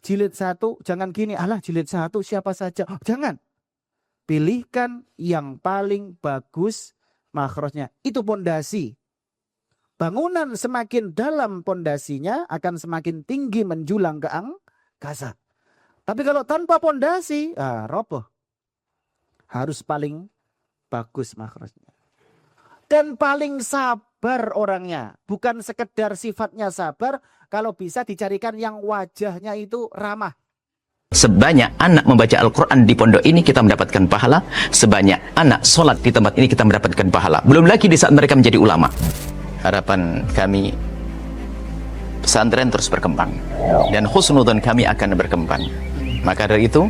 jilid 1 jangan gini, alah jilid 1 siapa saja. Jangan. Pilihkan yang paling bagus makhrajnya. Itu pondasi. Bangunan semakin dalam pondasinya akan semakin tinggi menjulang ke angkasa. Tapi kalau tanpa pondasi, roboh. Harus paling bagus makhrajnya. Dan paling sabar orangnya. Bukan sekedar sifatnya sabar, kalau bisa dicarikan yang wajahnya itu ramah. Sebanyak anak membaca Al-Quran di pondok ini kita mendapatkan pahala. Sebanyak anak sholat di tempat ini kita mendapatkan pahala. Belum lagi di saat mereka menjadi ulama. Harapan kami pesantren terus berkembang. Dan husnudzon kami akan berkembang. Maka dari itu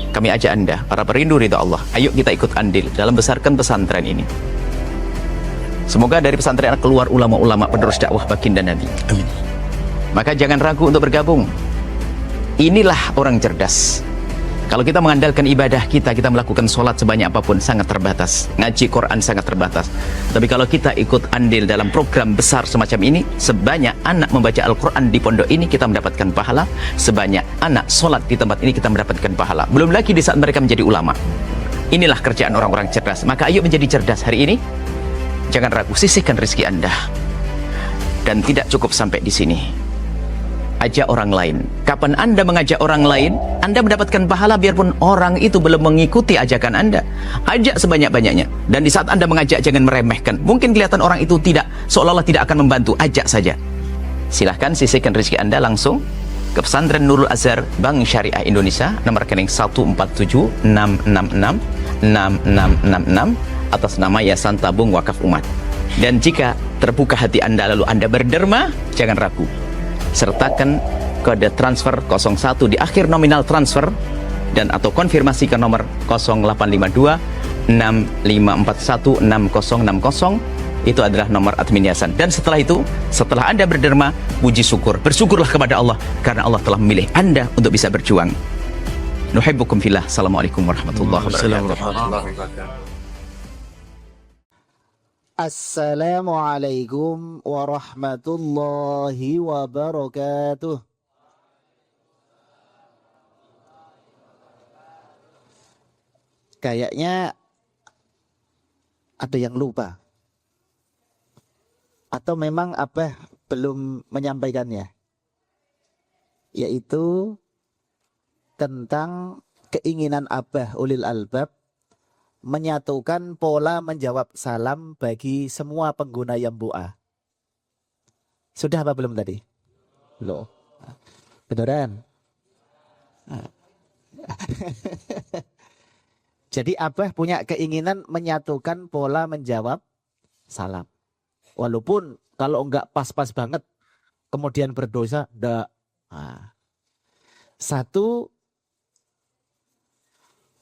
kami ajak Anda, para perindu ridha Allah, ayo kita ikut andil dalam besarkan pesantren ini. Semoga dari pesantren keluar ulama-ulama penerus dakwah baginda Nabi. Amin. Maka jangan ragu untuk bergabung. Inilah orang cerdas. Kalau kita mengandalkan ibadah kita melakukan sholat sebanyak apapun sangat terbatas. Ngaji Quran sangat terbatas. Tapi kalau kita ikut andil dalam program besar semacam ini, sebanyak anak membaca Al-Quran di pondok ini kita mendapatkan pahala. Sebanyak anak sholat di tempat ini kita mendapatkan pahala. Belum lagi di saat mereka menjadi ulama. Inilah kerjaan orang-orang cerdas. Maka ayo menjadi cerdas hari ini. Jangan ragu, sisihkan rezeki Anda. Dan tidak cukup sampai di sini. Ajak orang lain. Kapan Anda mengajak orang lain, Anda mendapatkan pahala biarpun orang itu belum mengikuti ajakan Anda. Ajak sebanyak-banyaknya. Dan di saat Anda mengajak, jangan meremehkan. Mungkin kelihatan orang itu tidak, seolah-olah tidak akan membantu. Ajak saja. Silahkan sisihkan rezeki Anda langsung ke Pesantren Nurul Azhar Bank Syariah Indonesia, nomor rekening 147-666-6666 atas nama Yayasan Tabung Wakaf Umat. Dan jika terbuka hati Anda lalu Anda berderma, jangan ragu. Sertakan kode transfer 01 di akhir nominal transfer dan atau konfirmasi ke nomor 0852 6541 6060. Itu adalah nomor admin yayasan. Dan setelah itu, setelah Anda berderma, puji syukur, bersyukurlah kepada Allah karena Allah telah memilih Anda untuk bisa berjuang. Nuhibbukum fillah. Assalamualaikum warahmatullahi wabarakatuh. Assalamualaikum warahmatullahi wabarakatuh. Kayaknya ada yang lupa. Atau memang Abah belum menyampaikannya. Yaitu tentang keinginan Abah ulil albab menyatukan pola menjawab salam bagi semua pengguna Yambu'a. Sudah apa belum tadi? Belum. Beneran? Jadi Abah punya keinginan menyatukan pola menjawab salam. Walaupun kalau enggak pas-pas banget, kemudian berdosa, enggak. Satu,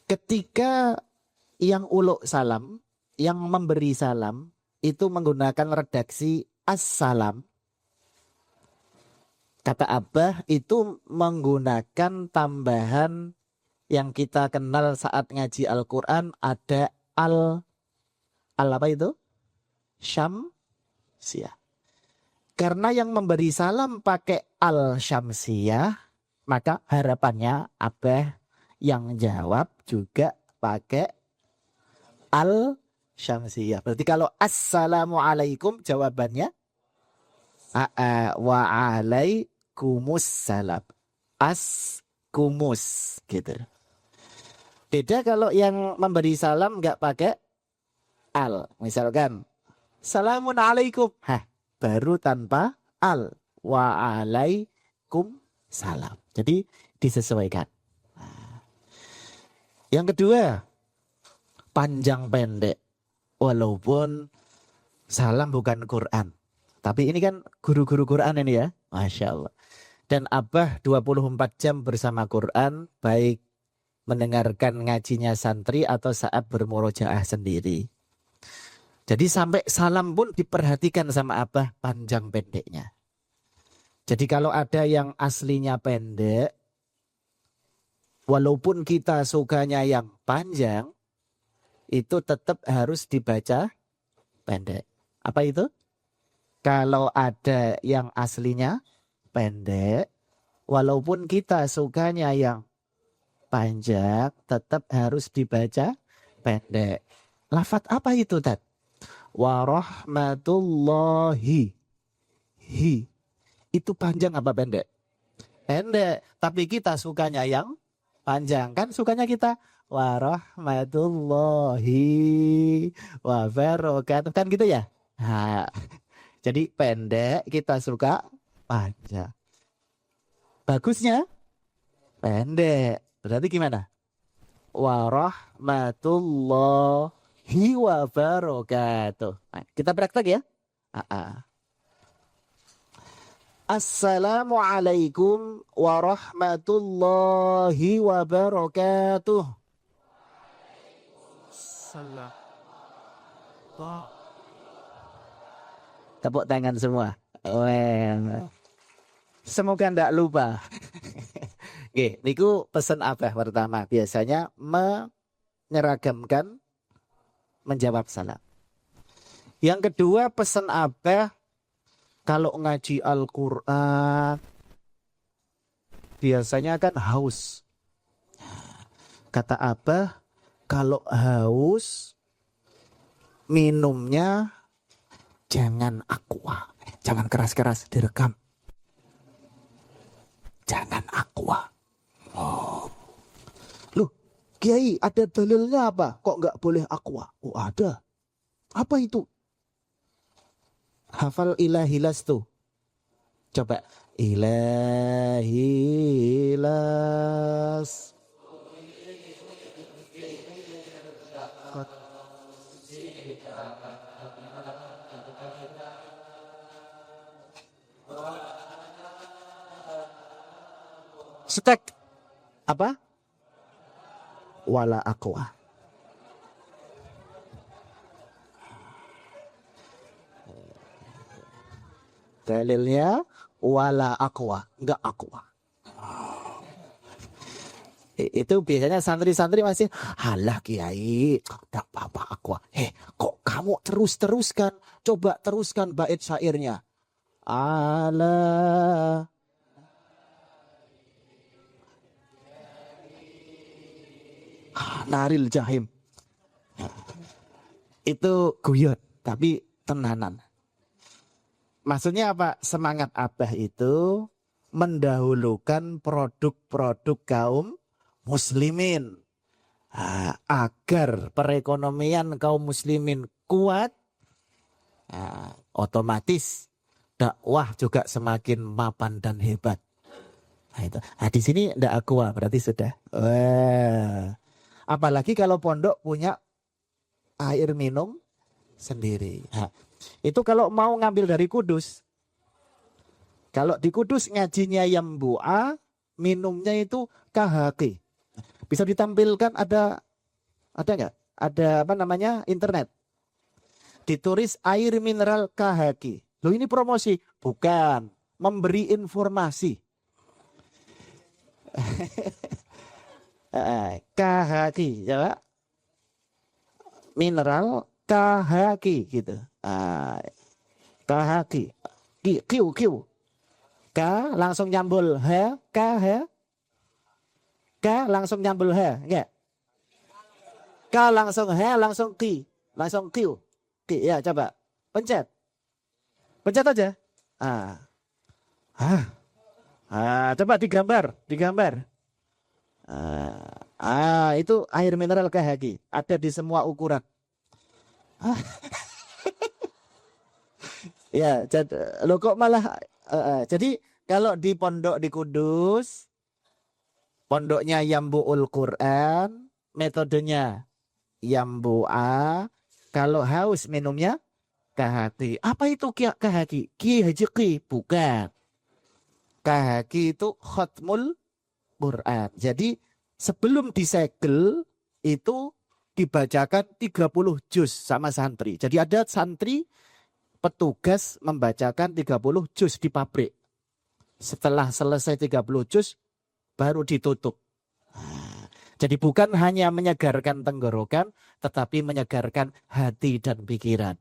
ketika yang uluk salam, yang memberi salam, itu menggunakan redaksi assalam. Kata Abah itu menggunakan tambahan yang kita kenal saat ngaji Al-Quran, ada al apa itu? Syamsiyah. Karena yang memberi salam pakai al-syamsiyah, maka harapannya Abah yang jawab juga pakai al-syamsiyah. Berarti kalau assalamualaikum jawabannya wa'alaikumussalam. As-kumus gitu. Beda kalau yang memberi salam enggak pakai al. Misalkan salamun alaikum. Baru tanpa al. Wa'alaikumsalam. Jadi disesuaikan. Yang kedua, panjang pendek. Walaupun salam bukan Quran. Tapi ini kan guru-guru Quran ini ya. Masya Allah. Dan Abah 24 jam bersama Quran. Baik mendengarkan ngajinya santri atau saat bermurojaah sendiri. Jadi sampai salam pun diperhatikan sama Abah panjang pendeknya. Jadi kalau ada yang aslinya pendek. Walaupun kita sukanya yang panjang. Itu tetap harus dibaca pendek. Apa itu? Kalau ada yang aslinya pendek, Walaupun kita sukanya yang panjang, tetap harus dibaca pendek. Lafat apa itu, Tat? Warahmatullahi. Hi. Itu panjang apa pendek? Pendek. Tapi kita sukanya yang panjang. Kan sukanya kita warahmatullahi wabarakatuh. Kan gitu ya? Nah, jadi pendek kita suka panjang. Bagusnya pendek. Berarti gimana? Warahmatullahi wabarakatuh. Nah, kita praktek ya. Assalamualaikum warahmatullahi wabarakatuh. Salam. Tepuk tangan semua. Semoga tidak lupa. Oke, niku pesan apa pertama? Biasanya menyeragamkan menjawab salam. Yang kedua pesan apa? Kalau ngaji Al-Quran biasanya kan haus. Kata apa? Kalau haus minumnya jangan aqua. Jangan keras-keras, direkam. Jangan aqua. Oh. Loh, Kiai, ada dalilnya apa? Kok nggak boleh aqua? Oh, ada. Apa itu? Hafal ilahilas tuh. Coba. Ilahilas. Stek. Apa? Wala aqua. Dalilnya wala aqua, enggak aqua. Itu biasanya santri-santri masih halah Kiai, enggak apa-apa aqua. Kok kamu teruskan? Coba teruskan bait syairnya. Ala naril jahim. Itu guyon, tapi tenanan. Maksudnya apa? Semangat Abah itu mendahulukan produk-produk kaum muslimin. Agar perekonomian kaum muslimin kuat, otomatis dakwah juga semakin mapan dan hebat. Di sini ndak aqua berarti sudah. Apalagi kalau pondok punya air minum sendiri. Itu kalau mau ngambil dari Kudus. Kalau di Kudus ngajinya Yambu'a, minumnya itu KHQ. Bisa ditampilkan ada nggak? Ada apa namanya internet. Ditulis air mineral KHQ. Loh ini promosi? Bukan. Memberi informasi. KHQ, coba. Mineral KHQ gitu. KHQ. Q. K langsung nyambul H. K langsung nyambul H. Enggak? K langsung H, langsung Q. Langsung Q. Ya, coba. Pencet. Pencet aja. Coba digambar. Itu air mineral KHQ. Ada di semua ukuran. Ya, lo kok malah jadi kalau di pondok di Kudus, pondoknya Yambu'ul Quran, metodenya Yambu'a. Kalau haus minumnya KHQ. Apa itu KHQ? KHQ bukan. KHQ itu Khatmul Quran. Jadi sebelum disegel itu dibacakan 30 juz sama santri. Jadi ada santri petugas membacakan 30 juz di pabrik. Setelah selesai 30 juz baru ditutup. Jadi bukan hanya menyegarkan tenggorokan, tetapi menyegarkan hati dan pikiran.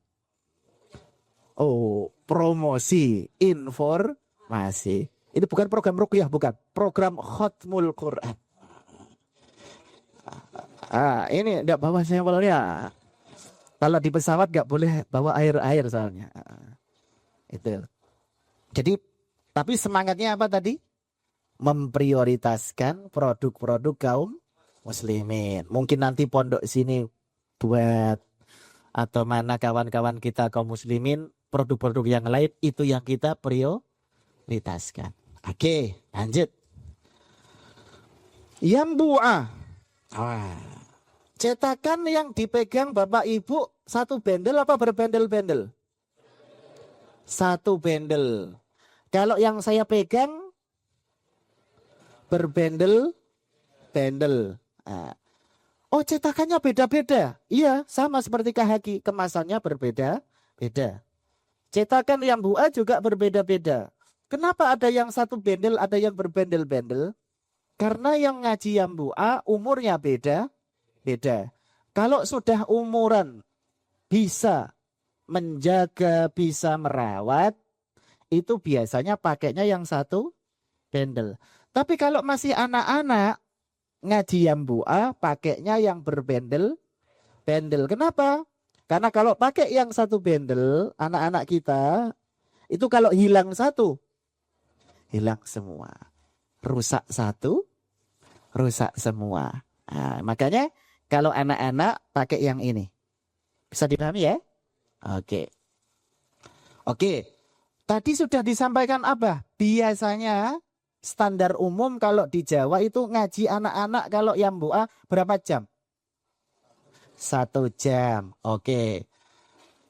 Oh, promosi, informasi. Ini bukan program ruqyah, bukan. Program khatmul Quran. Ini enggak bawa sampelnya. Kalau di pesawat enggak boleh bawa air soalnya. Itu. Jadi, tapi semangatnya apa tadi? Memprioritaskan produk-produk kaum muslimin. Mungkin nanti pondok sini buat atau mana kawan-kawan kita kaum muslimin, produk-produk yang lain itu yang kita prioritaskan. Oke, lanjut. Yambu'a. Cetakan yang dipegang Bapak Ibu satu bendel apa berbendel-bendel? Satu bendel. Kalau yang saya pegang berbendel-bendel. Oh, cetakannya beda-beda. Iya, sama seperti kahaki, kemasannya berbeda-beda. Cetakan yang buah juga berbeda-beda. Kenapa ada yang satu bendel, ada yang berbendel-bendel? Karena yang ngaji yang buah umurnya beda. Kalau sudah umuran bisa menjaga, bisa merawat, itu biasanya pakainya yang satu bendel. Tapi kalau masih anak-anak, ngaji yang buah pakainya yang berbendel-bendel. Kenapa? Karena kalau pakai yang satu bendel, anak-anak kita, itu kalau hilang satu, hilang semua. Rusak satu, rusak semua. Nah, makanya kalau anak-anak pakai yang ini. Bisa dipahami ya? Oke. Tadi sudah disampaikan apa? Biasanya standar umum kalau di Jawa itu ngaji anak-anak kalau yang buah berapa jam? 1 jam. Oke.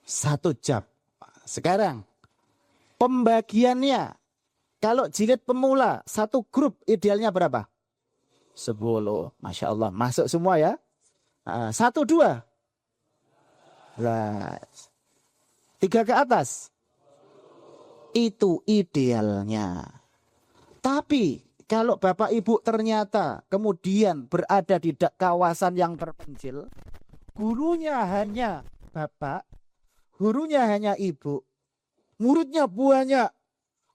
1 jam. Sekarang pembagiannya. Kalau jilid pemula satu grup idealnya berapa? 10. Masya Allah. Masuk semua ya. 1, 2. 3 ke atas. Itu idealnya. Tapi kalau Bapak Ibu ternyata kemudian berada di kawasan yang terpencil, gurunya hanya Bapak, gurunya hanya Ibu, muridnya banyak,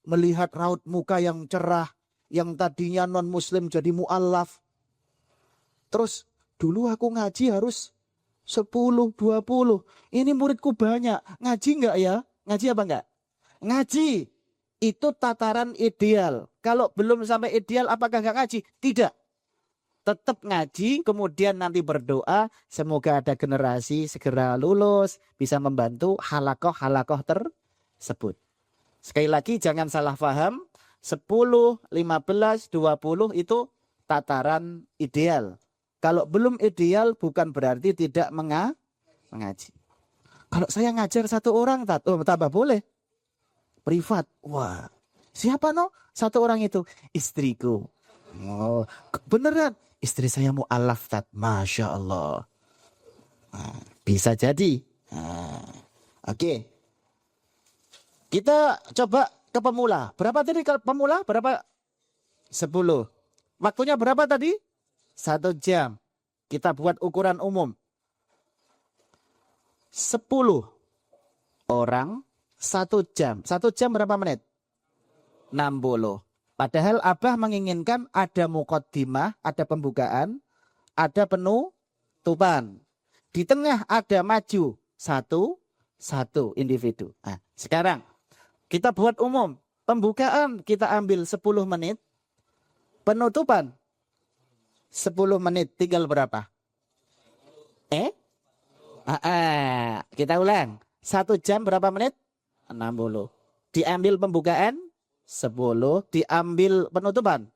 melihat raut muka yang cerah, yang tadinya non-muslim jadi mu'allaf. Terus dulu aku ngaji harus 10, 20. Ini muridku banyak. Ngaji enggak ya? Ngaji apa enggak? Ngaji. Itu tataran ideal. Kalau belum sampai ideal apakah enggak ngaji? Tidak. Tetap ngaji, kemudian nanti berdoa. Semoga ada generasi segera lulus. Bisa membantu halakoh-halakoh tersebut. Sekali lagi jangan salah paham. 10, 15, 20 itu tataran ideal. Kalau belum ideal bukan berarti tidak mengaji. Kalau saya ngajar 1 orang, tambah boleh. Privat. Wah, siapa no? 1 orang itu istriku. Oh, beneran. Istri saya mu'alaf, Tat. Masya Allah. Bisa jadi. Oke. Kita coba ke pemula. Berapa tadi ke pemula? Berapa? 10. Waktunya berapa tadi? 1 jam. Kita buat ukuran umum. 10 orang 1 jam. 1 jam berapa menit? 60. Padahal Abah menginginkan ada muqaddimah, ada pembukaan, ada penutupan. Di tengah ada maju satu individu. Nah, sekarang kita buat umum. Pembukaan kita ambil 10 menit. Penutupan 10 menit, tinggal berapa? Kita ulang. 1 jam berapa menit? 60. Diambil pembukaan 10, diambil penutupan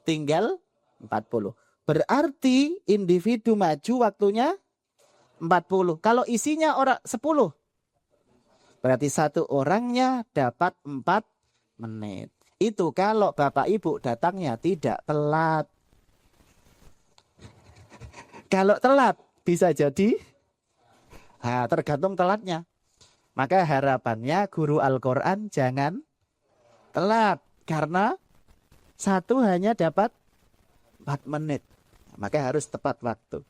tinggal 40. Berarti individu maju waktunya 40. Kalau isinya orang 10, berarti 1 orangnya dapat 4 menit. Itu kalau Bapak Ibu datangnya tidak telat. Kalau telat bisa jadi tergantung telatnya. Maka harapannya guru Al-Quran jangan telat. Karena 1 hanya dapat 4 menit. Maka harus tepat waktu.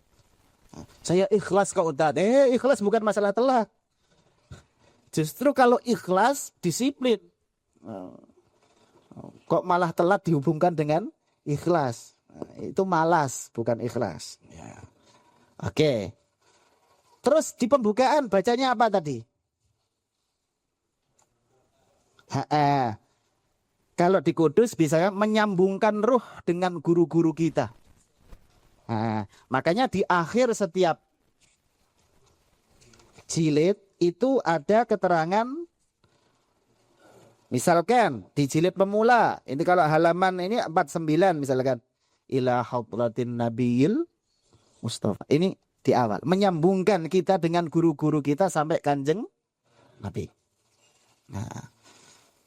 Saya ikhlas kok Ustaz. Ikhlas bukan masalah telat. Justru kalau ikhlas disiplin. Kok malah telat dihubungkan dengan ikhlas? Itu malas, bukan ikhlas. Ya. Oke. Terus di pembukaan bacanya apa tadi? Kalau di Kudus bisa menyambungkan ruh dengan guru-guru kita. Makanya di akhir setiap jilid itu ada keterangan. Misalkan di jilid pemula, ini kalau halaman ini 49 misalkan. Ila hadratin nabiyil Mustafa. Ini di awal. Menyambungkan kita dengan guru-guru kita sampai kanjeng Nabi. Nah,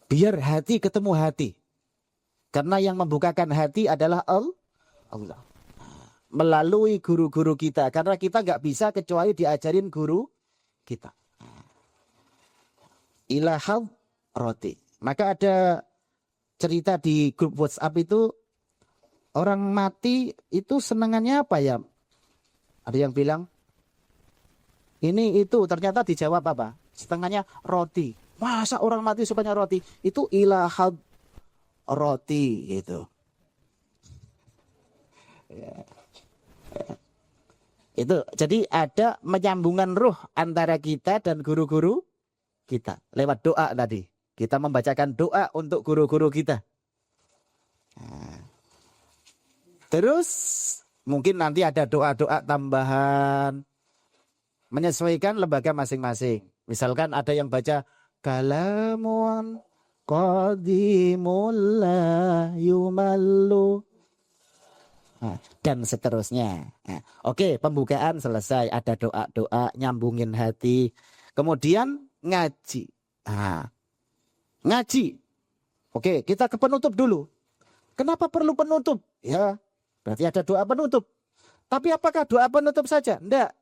biar hati ketemu hati. Karena yang membukakan hati adalah Allah. Melalui guru-guru kita. Karena kita nggak bisa kecuali diajarin guru kita. Ila hadrati. Maka ada cerita di grup WhatsApp itu, orang mati itu senangannya apa ya? Ada yang bilang, ini itu ternyata dijawab apa? Setengahnya roti. Masa orang mati sukanya roti? Itu ilahad roti gitu. Ya. Itu jadi ada menyambungan ruh antara kita dan guru-guru kita lewat doa tadi. Kita membacakan doa untuk guru-guru kita. Nah. Terus mungkin nanti ada doa-doa tambahan menyesuaikan lembaga masing-masing. Misalkan ada yang baca kalamun qadimul la yumallu. Dan seterusnya. Oke, pembukaan selesai. Ada doa-doa nyambungin hati. Kemudian ngaji. Ngaji. Oke, kita ke penutup dulu. Kenapa perlu penutup? Ya, berarti ada doa penutup. Tapi apakah doa penutup saja? Enggak.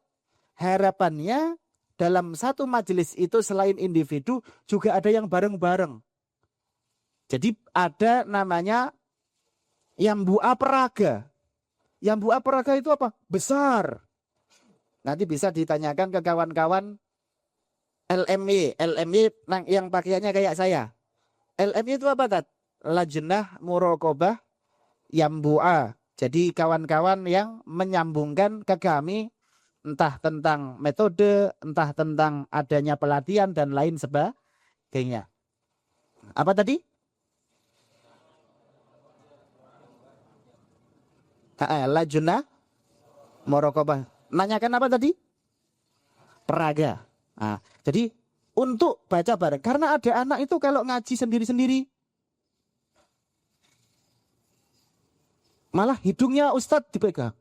Harapannya dalam satu majelis itu selain individu juga ada yang bareng-bareng. Jadi ada namanya Yambua Peraga. Yambua Peraga itu apa? Besar. Nanti bisa ditanyakan ke kawan-kawan LMY. LMY yang pakaiannya kayak saya. LMY itu apa, Tat? Lajnah Muraqabah Yambua. Jadi kawan-kawan yang menyambungkan ke kami entah tentang metode, entah tentang adanya pelatihan dan lain sebagainya. Apa tadi? Lajnah Muraqabah. Nanyakan apa tadi? Peraga. Jadi untuk baca bareng. Karena ada anak itu kalau ngaji sendiri-sendiri malah hidungnya Ustadz dipegang.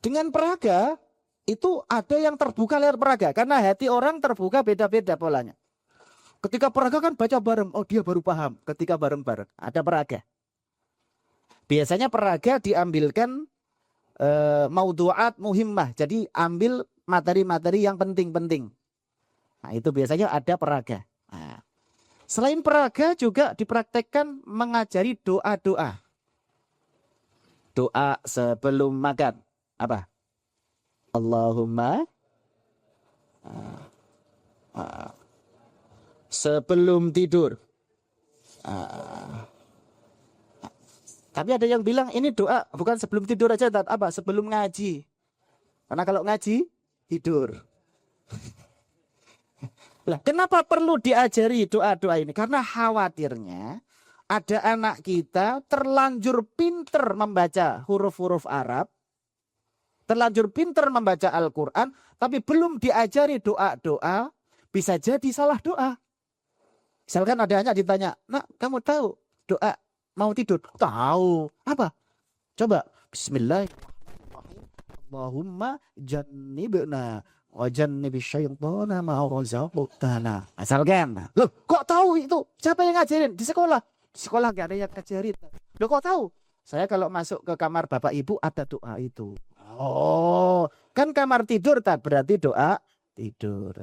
Dengan peraga itu ada yang terbuka lewat peraga. Karena hati orang terbuka beda-beda polanya. Ketika peraga kan baca bareng. Oh, dia baru paham. Ketika bareng-bareng ada peraga. Biasanya peraga diambilkan maudu'at muhimmah. Jadi ambil materi-materi yang penting-penting. Nah, itu biasanya ada peraga. Selain peraga juga dipraktekkan mengajari doa-doa. Doa sebelum makan. Apa? Allahumma sebelum tidur. Tapi ada yang bilang ini doa bukan sebelum tidur aja, apa? Sebelum ngaji. Karena kalau ngaji tidur. Lah, kenapa perlu diajari doa-doa ini? Karena khawatirnya ada anak kita terlanjur pinter membaca huruf-huruf Arab, terlanjur pinter membaca Al-Quran, tapi belum diajari doa-doa, bisa jadi salah doa. Misalkan ada anak ditanya, nak kamu tahu doa mau tidur? Tahu. Apa? Coba. Bismillahirrahmanirrahim. Allahumma jannibna wa jannibis syaitana ma razaqtana. Misalkan. Loh, kok tahu itu? Siapa yang ngajarin? Di sekolah. Di sekolah enggak ada yang ngajarin. Loh, kok tahu? Saya kalau masuk ke kamar Bapak Ibu ada doa itu. Oh, kan kamar tidur berarti doa tidur.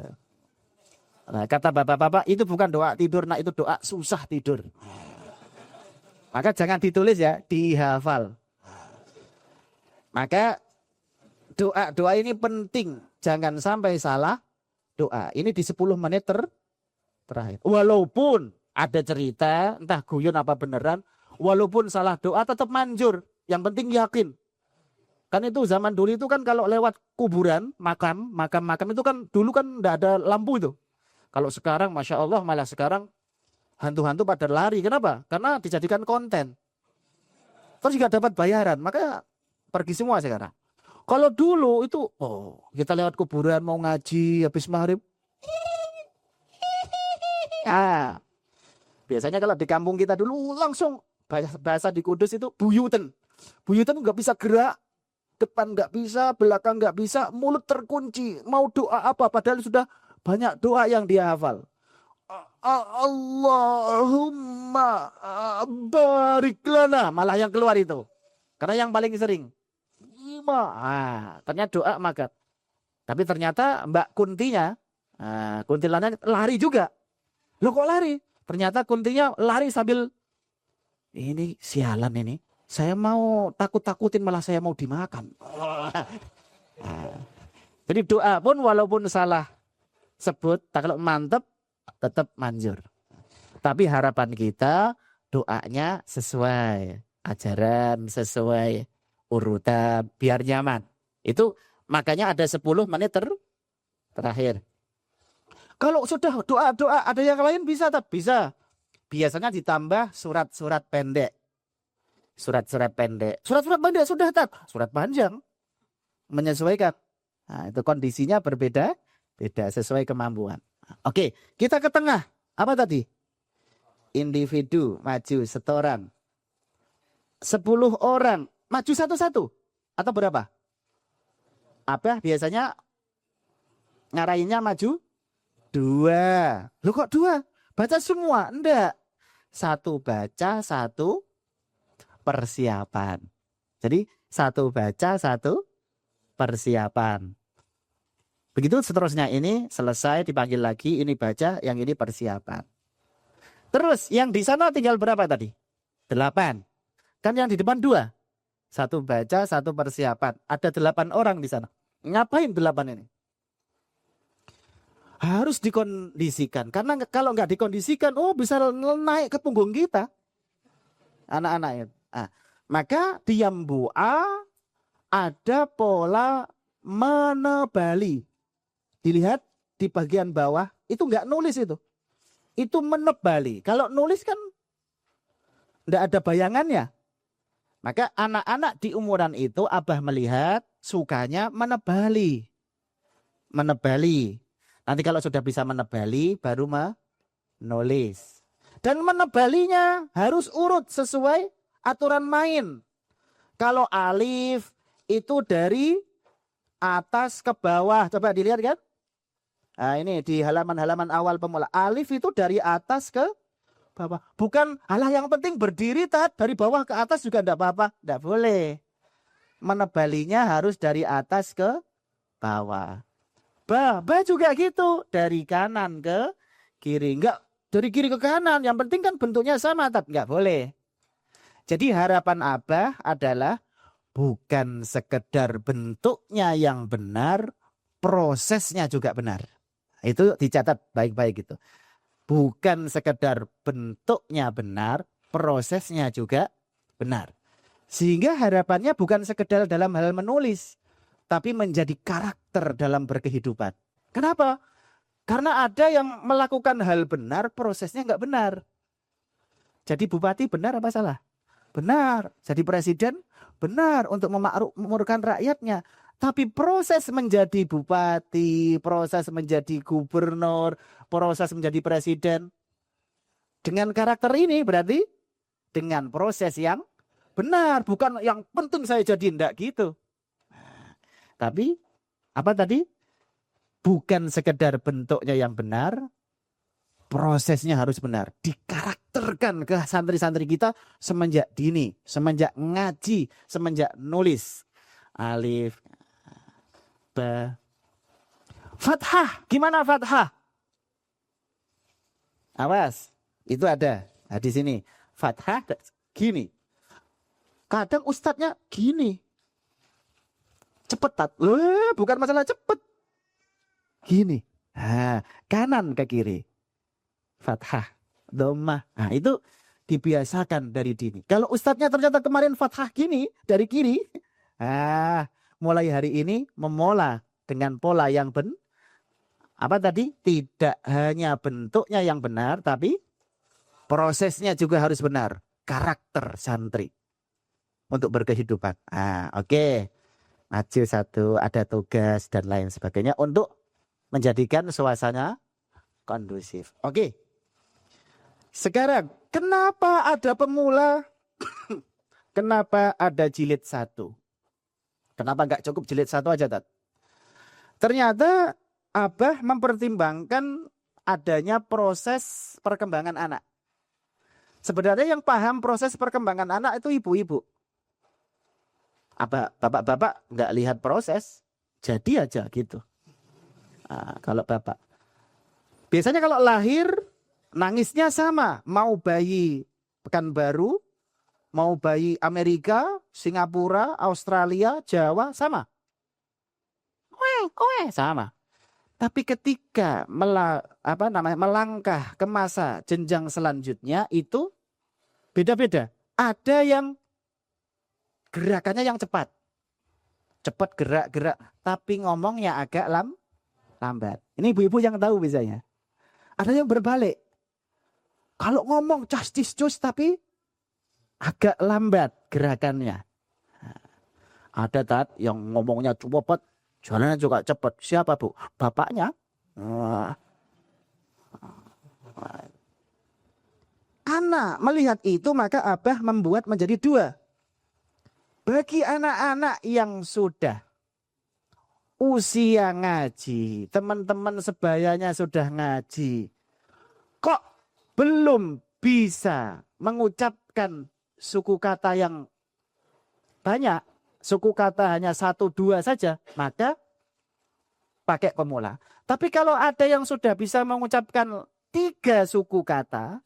Nah, kata bapak-bapak itu bukan doa tidur, nah itu doa susah tidur. Maka jangan ditulis ya, dihafal. Maka doa ini penting, jangan sampai salah doa. Ini di 10 menit terakhir. Walaupun Ada cerita, entah guyon apa beneran, walaupun salah doa tetap manjur. Yang penting yakin. Kan itu zaman dulu itu kan kalau lewat kuburan, makam itu kan dulu kan enggak ada lampu itu. Kalau sekarang Masya Allah malah sekarang hantu-hantu pada lari. Kenapa? Karena dijadikan konten. Terus juga dapat bayaran. Makanya pergi semua sekarang. Kalau dulu itu, kita lewat kuburan mau ngaji habis maghrib. Biasanya kalau di kampung kita dulu langsung bahasa di Kudus itu buyuten. Buyuten nggak bisa gerak, depan nggak bisa, belakang nggak bisa, mulut terkunci. Mau doa apa? Padahal sudah banyak doa yang dia hafal. Allahumma barik lana, malah yang keluar itu. Karena yang paling sering. Ternyata doa maka. Tapi ternyata Mbak Kuntinya, kuntilanak lari juga. Loh kok lari? Ternyata kuntinya lari sambil, ini sialan ini. Saya mau takut-takutin malah saya mau dimakan. Jadi doa pun walaupun salah sebut, kalau mantep tetap manjur. Tapi harapan kita doanya sesuai ajaran, sesuai urutan, biar nyaman. Itu makanya ada 10 menit terakhir. Kalau sudah doa-doa ada yang lain bisa tak? Bisa. Biasanya ditambah surat-surat pendek. Surat-surat pendek. Surat-surat pendek sudah tak? Surat panjang. Menyesuaikan. Nah, itu kondisinya berbeda. Beda sesuai kemampuan. Oke, kita ke tengah. Apa tadi? Individu maju setoran. 10 orang maju satu-satu. Atau berapa? Apa biasanya ngarahinnya maju? 2. Loh kok 2? Baca semua? Enggak. 1 baca, 1 persiapan. Jadi 1 baca, 1 persiapan. Begitu seterusnya, ini selesai dipanggil lagi, ini baca, yang ini persiapan. Terus yang di sana tinggal berapa tadi? 8. Kan yang di depan 2. 1 baca, 1 persiapan. Ada 8 orang di sana. Ngapain 8 ini? Harus dikondisikan. Karena kalau nggak dikondisikan, bisa naik ke punggung kita. Anak-anak itu. Maka diam bu'a ada pola menebali. Dilihat di bagian bawah, itu nggak nulis itu. Itu menebali. Kalau nulis kan nggak ada bayangannya. Maka anak-anak di umuran itu Abah melihat sukanya menebali. Menebali. Nanti kalau sudah bisa menebali baru menulis. Dan menebalinya harus urut sesuai aturan main. Kalau alif itu dari atas ke bawah. Coba dilihat kan? Nah, ini di halaman-halaman awal pemula. Alif itu dari atas ke bawah. Bukan yang penting berdiri dari bawah ke atas juga enggak apa-apa. Enggak boleh. Menebalinya harus dari atas ke bawah. Ba juga gitu. Dari kanan ke kiri. Enggak dari kiri ke kanan. Yang penting kan bentuknya sama. Enggak boleh. Jadi harapan Abah adalah bukan sekedar bentuknya yang benar, prosesnya juga benar. Itu dicatat baik-baik gitu. Bukan sekedar bentuknya benar, prosesnya juga benar. Sehingga harapannya bukan sekedar dalam hal menulis, tapi menjadi karakter dalam berkehidupan. Kenapa? Karena ada yang melakukan hal benar, prosesnya nggak benar. Jadi bupati benar apa salah? Benar. Jadi presiden benar untuk memakmurkan rakyatnya. Tapi proses menjadi bupati, proses menjadi gubernur, proses menjadi presiden, dengan karakter ini berarti dengan proses yang benar. Bukan yang penting saya jadi, enggak gitu. Tapi apa tadi? Bukan sekedar bentuknya yang benar, prosesnya harus benar. Dikarakterkan ke santri-santri kita semenjak dini, semenjak ngaji, semenjak nulis. Alif, ba. Fathah, gimana fathah? Awas, itu ada. Nah, di sini fathah gini. Kadang ustadznya gini. Cepet, bukan masalah cepet. Gini. Kanan ke kiri. Fathah. dhammah. Nah, itu dibiasakan dari dini. Kalau ustadznya ternyata kemarin fathah gini dari kiri, mulai hari ini memula dengan pola yang apa tadi? Tidak hanya bentuknya yang benar, tapi prosesnya juga harus benar. Karakter santri untuk berkehidupan. Oke. Maju satu, ada tugas dan lain sebagainya untuk menjadikan suasana kondusif. Oke. Sekarang, kenapa ada pemula? Kenapa ada jilid 1? Kenapa nggak cukup jilid 1 aja, Tat? Ternyata Abah mempertimbangkan adanya proses perkembangan anak. Sebenarnya yang paham proses perkembangan anak itu ibu-ibu. Bapak-bapak nggak lihat proses, jadi aja gitu. Kalau bapak, biasanya kalau lahir nangisnya sama, mau bayi Pekanbaru, mau bayi Amerika, Singapura, Australia, Jawa sama, sama. Tapi ketika melangkah ke masa jenjang selanjutnya itu beda-beda. Ada yang gerakannya yang cepat gerak-gerak, tapi ngomongnya agak lambat. Ini ibu-ibu yang tahu biasanya. Ada yang berbalik. Kalau ngomong castis-cus tapi agak lambat gerakannya. Ada Tat yang ngomongnya cepat, jalannya juga cepat. Siapa Bu? Bapaknya. Anak melihat itu maka Abah membuat menjadi 2. Bagi anak-anak yang sudah usia ngaji, teman-teman sebayanya sudah ngaji, kok belum bisa mengucapkan suku kata yang banyak, suku kata hanya 1-2 saja, maka pakai pemula. Tapi kalau ada yang sudah bisa mengucapkan 3 suku kata,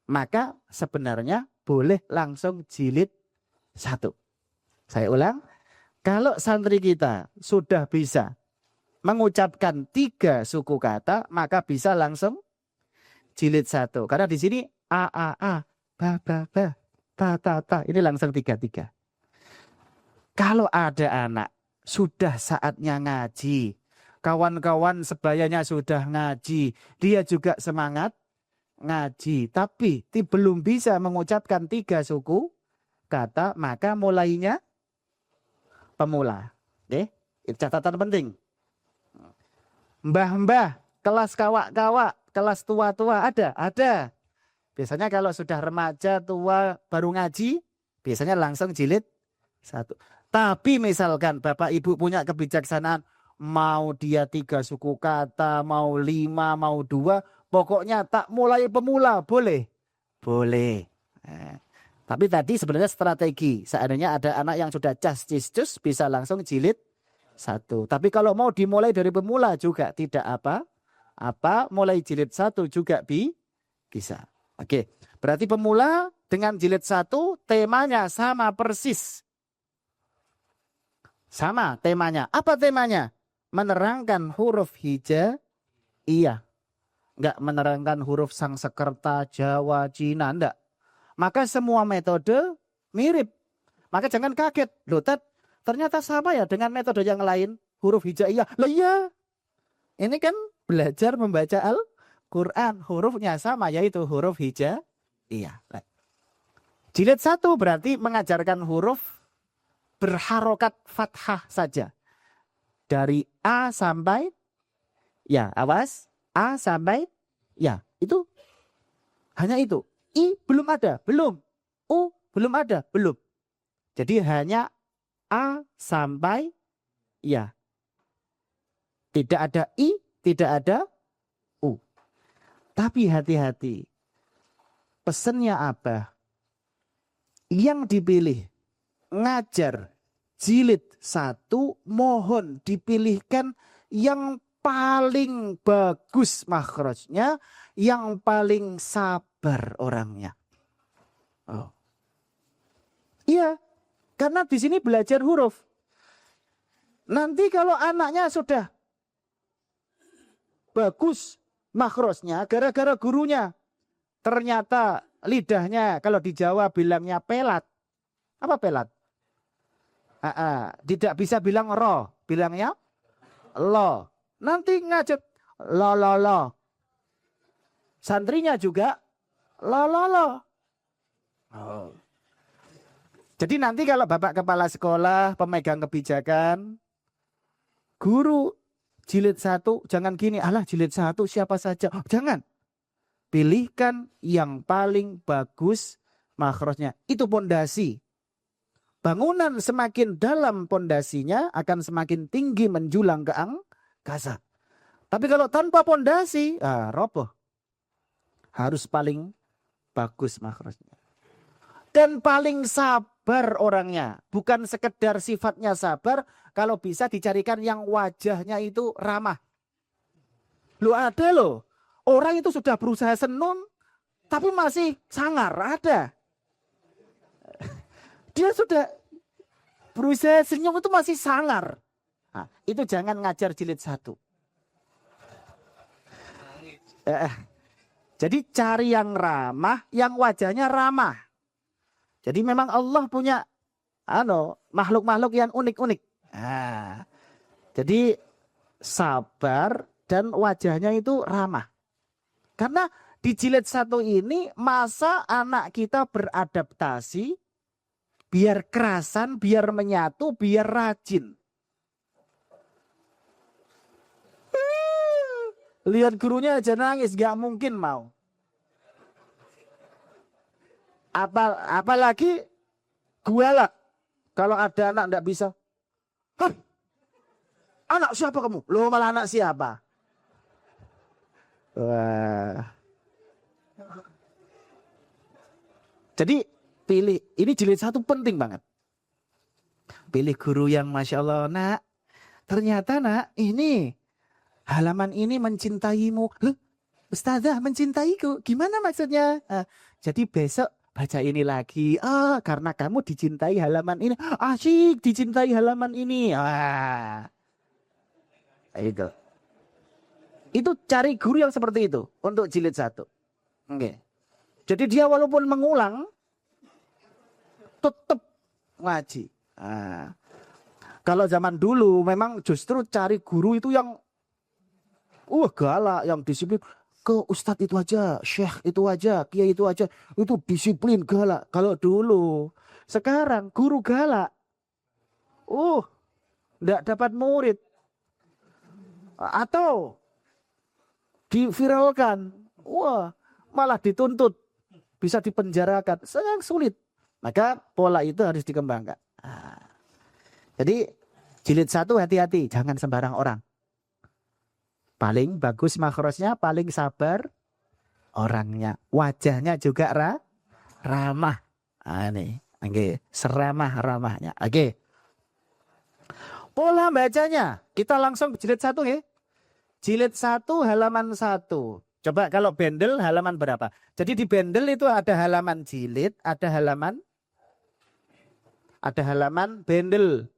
maka sebenarnya boleh langsung jilid 1. Saya ulang, kalau santri kita sudah bisa mengucapkan 3 suku kata, maka bisa langsung jilid 1. Karena di sini a, ba, ta, ini langsung 3. Kalau ada anak sudah saatnya ngaji, kawan-kawan sebayanya sudah ngaji, dia juga semangat ngaji, tapi belum bisa mengucapkan 3 suku kata, maka mulainya pemula. Oke, itu catatan penting. Mbah-mbah, kelas kawak-kawak, kelas tua-tua ada. Biasanya kalau sudah remaja, tua, baru ngaji, biasanya langsung jilid 1. Tapi misalkan Bapak Ibu punya kebijaksanaan, mau dia 3 suku kata, mau 5, mau 2, pokoknya tak mulai pemula, boleh. Boleh. Tapi tadi sebenarnya strategi, seandainya ada anak yang sudah cas-cis-cus bisa langsung jilid 1. Tapi kalau mau dimulai dari pemula juga tidak apa, mulai jilid 1 juga bisa. Oke, berarti pemula dengan jilid 1 temanya sama persis. Sama temanya. Apa temanya? Menerangkan huruf hijaiyah. Enggak menerangkan huruf Sangsekerta, Jawa, Cina, enggak. Maka semua metode mirip. Maka jangan kaget. Loh Tat, ternyata sama ya dengan metode yang lain. Huruf hijaiyah. Loh iya. Ini kan belajar membaca Al-Quran. Hurufnya sama yaitu huruf hijaiyah. Jilid 1 berarti mengajarkan huruf berharokat fathah saja. Dari A sampai ya. Awas. A sampai ya. Itu. Hanya itu. I belum ada, belum. U belum ada, belum. Jadi hanya A sampai ya. Tidak ada I, tidak ada U. Tapi hati-hati. Pesannya Abah. Yang dipilih ngajar jilid 1, mohon dipilihkan yang paling bagus makhrajnya, yang paling sabar orangnya. Oh. Iya, karena di sini belajar huruf. Nanti kalau anaknya sudah bagus makhrajnya gara-gara gurunya ternyata lidahnya kalau di Jawa bilangnya pelat. Apa pelat? Tidak bisa bilang ro, bilangnya lo. Nanti ngajet lo. Santrinya juga lo. Oh. Jadi nanti kalau Bapak Kepala Sekolah, pemegang kebijakan, guru jilid 1, jangan gini, alah jilid 1 siapa saja. Oh, jangan. Pilihkan yang paling bagus makhrajnya. Itu pondasi. Bangunan semakin dalam pondasinya akan semakin tinggi menjulang ke angkasa. Tapi kalau tanpa pondasi, roboh. Harus paling bagus makhrajnya. Dan paling sabar orangnya. Bukan sekedar sifatnya sabar, kalau bisa dicarikan yang wajahnya itu ramah. Lu ada loh. Orang itu sudah berusaha senun, tapi masih sangar, ada. Dia sudah berusaha senyum itu masih sangar. Nah, itu jangan ngajar jilid 1. Jadi cari yang ramah, yang wajahnya ramah. Jadi memang Allah punya makhluk-makhluk yang unik-unik. Nah, jadi sabar dan wajahnya itu ramah. Karena di jilid 1 ini masa anak kita beradaptasi biar kerasan, biar menyatu, biar rajin. Lihat gurunya aja nangis, gak mungkin mau. Apalagi gue lah. Kalau ada anak gak bisa. Hah? Anak siapa kamu? Loh malah anak siapa? Wah. Jadi pilih, ini jilid 1 penting banget. Pilih guru yang Masya Allah, nak. Ternyata nak, ini halaman ini mencintaimu. Loh, Ustazah mencintaiku. Gimana maksudnya? Jadi besok baca ini lagi. Karena kamu dicintai halaman ini. Asyik dicintai halaman ini. Itu cari guru yang seperti itu untuk jilid 1. Oke. Jadi dia walaupun mengulang, tetap ngaji. Kalau zaman dulu memang justru cari guru itu yang galak, yang disiplin. Ke ustadz itu aja, syekh itu aja, kiai itu aja. Itu disiplin galak. Kalau dulu. Sekarang guru galak. Enggak dapat murid. Atau diviralkan. Malah dituntut. Bisa dipenjarakan. Sangat sulit. Maka pola itu harus dikembangkan. Jadi jilid 1 hati-hati. Jangan sembarang orang. Paling bagus makhrajnya, paling sabar orangnya. Wajahnya juga ramah. Ini. Okay. Seramah-ramahnya. Oke. Pola bacanya. Kita langsung ke jilid 1 ya. Jilid 1 halaman 1. Coba kalau bendel halaman berapa? Jadi di bendel itu ada halaman jilid, ada halaman bendel.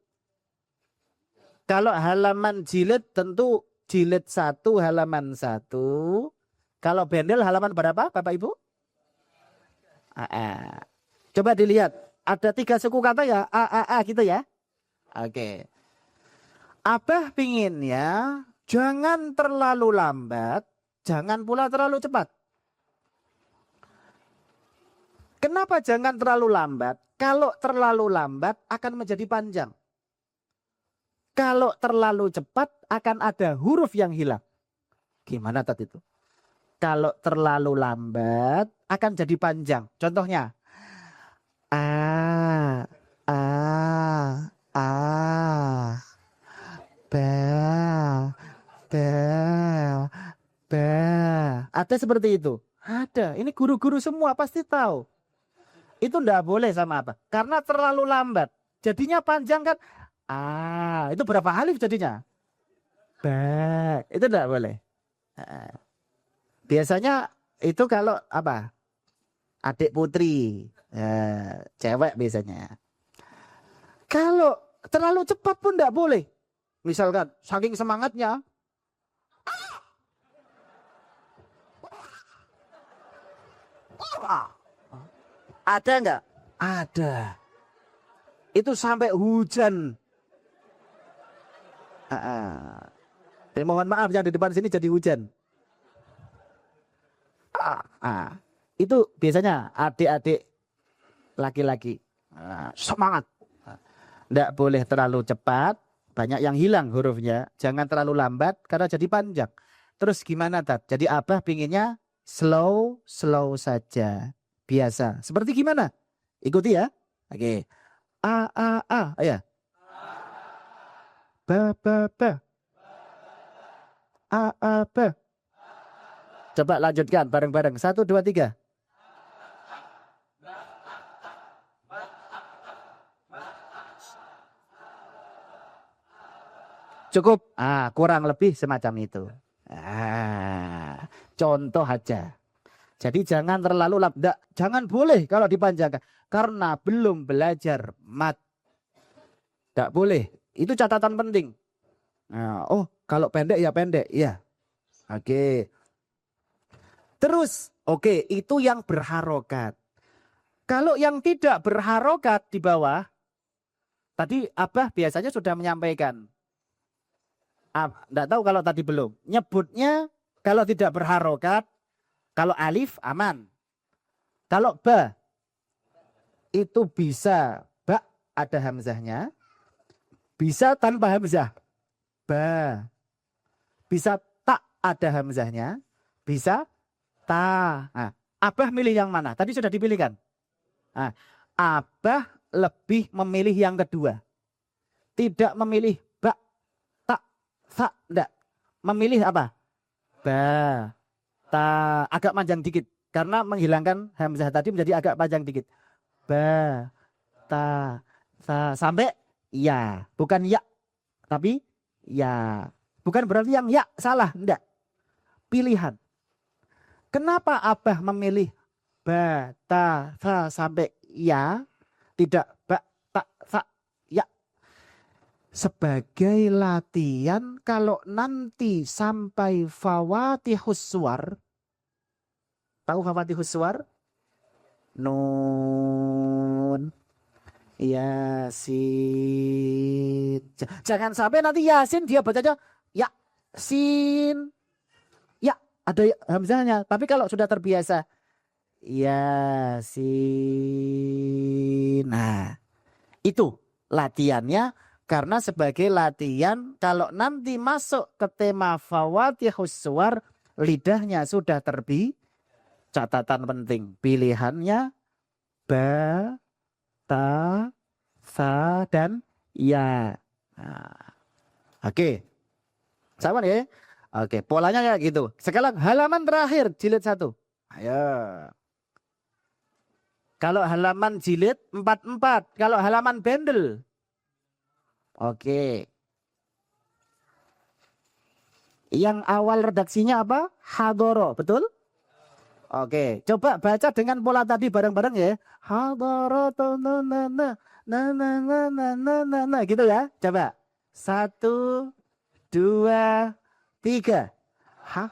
Kalau halaman jilid tentu jilid 1 halaman 1. Kalau bendel halaman berapa Bapak Ibu? Coba dilihat. Ada 3 suku kata ya. Gitu ya. Oke. Abah pinginnya jangan terlalu lambat. Jangan pula terlalu cepat. Kenapa jangan terlalu lambat? Kalau terlalu lambat akan menjadi panjang. Kalau terlalu cepat akan ada huruf yang hilang. Gimana tadi itu? Kalau terlalu lambat akan jadi panjang. Contohnya. Ada seperti itu. Ada. Ini guru-guru semua pasti tahu. Itu enggak boleh sama apa? Karena terlalu lambat. Jadinya panjang kan. Itu berapa alif jadinya? Itu enggak boleh. Biasanya itu kalau apa? Adik putri. Cewek biasanya. Kalau terlalu cepat pun enggak boleh. Misalkan saking semangatnya. Ada nggak? Ada. Itu sampai hujan. Mohon maaf yang di depan sini jadi hujan. Itu biasanya adik-adik laki-laki. Semangat. Nggak boleh terlalu cepat. Banyak yang hilang hurufnya. Jangan terlalu lambat karena jadi panjang. Terus gimana Tat? Jadi Abah pinginnya slow saja. Biasa. Seperti gimana? Ikuti ya. Oke. A. Ya. Ba. A. Coba lanjutkan bareng-bareng. 1, 2, 3. Cukup. Kurang lebih semacam itu. Contoh aja. Jadi jangan terlalu jangan boleh kalau dipanjangkan karena belum belajar mat. Tidak boleh. Itu catatan penting. Kalau pendek ya pendek, ya. Oke. Terus, itu yang berharokat. Kalau yang tidak berharokat di bawah, tadi Abah biasanya sudah menyampaikan. Tidak tahu kalau tadi belum. Nyebutnya kalau tidak berharokat, kalau alif aman. Kalau ba, itu bisa ba ada hamzahnya. Bisa tanpa hamzah. Ba. Bisa tak ada hamzahnya. Bisa ta. Abah milih yang mana? Tadi sudah dipilihkan. Abah lebih memilih yang kedua. Tidak memilih ba, tak, sa, enggak. Memilih apa? Ba, ta. Agak panjang dikit. Karena menghilangkan hamzah tadi menjadi agak panjang dikit. Ba, ta, sa. Sampai ya. Bukan ya. Tapi ya. Bukan berarti yang ya salah. Enggak. Pilihan. Kenapa Abah memilih ba, ta, sa sampai ya, tidak ba, ta, sa, ya? Sebagai latihan kalau nanti sampai fawatihus suwar. Tahu fawatihus suwar? Nun, Yasin. Jangan sampai nanti Yasin dia bacanya ya, sin. Ya, ada hamzahnya. Tapi kalau sudah terbiasa Yasin. Nah, itu latihannya karena sebagai latihan kalau nanti masuk ke tema fawatihus suwar lidahnya sudah catatan penting. Pilihannya ba, ta, sa dan ya. Oke. Sama ya? Oke, polanya kayak gitu. Sekarang halaman terakhir jilid 1. Ayo. Kalau halaman jilid 44, kalau halaman bendel. Oke. Yang awal redaksinya apa? Hadoro, betul? Oke, coba baca dengan pola tadi bareng-bareng ya. Hadoro na gitu ya. Coba. 1, 2, 3. Hah?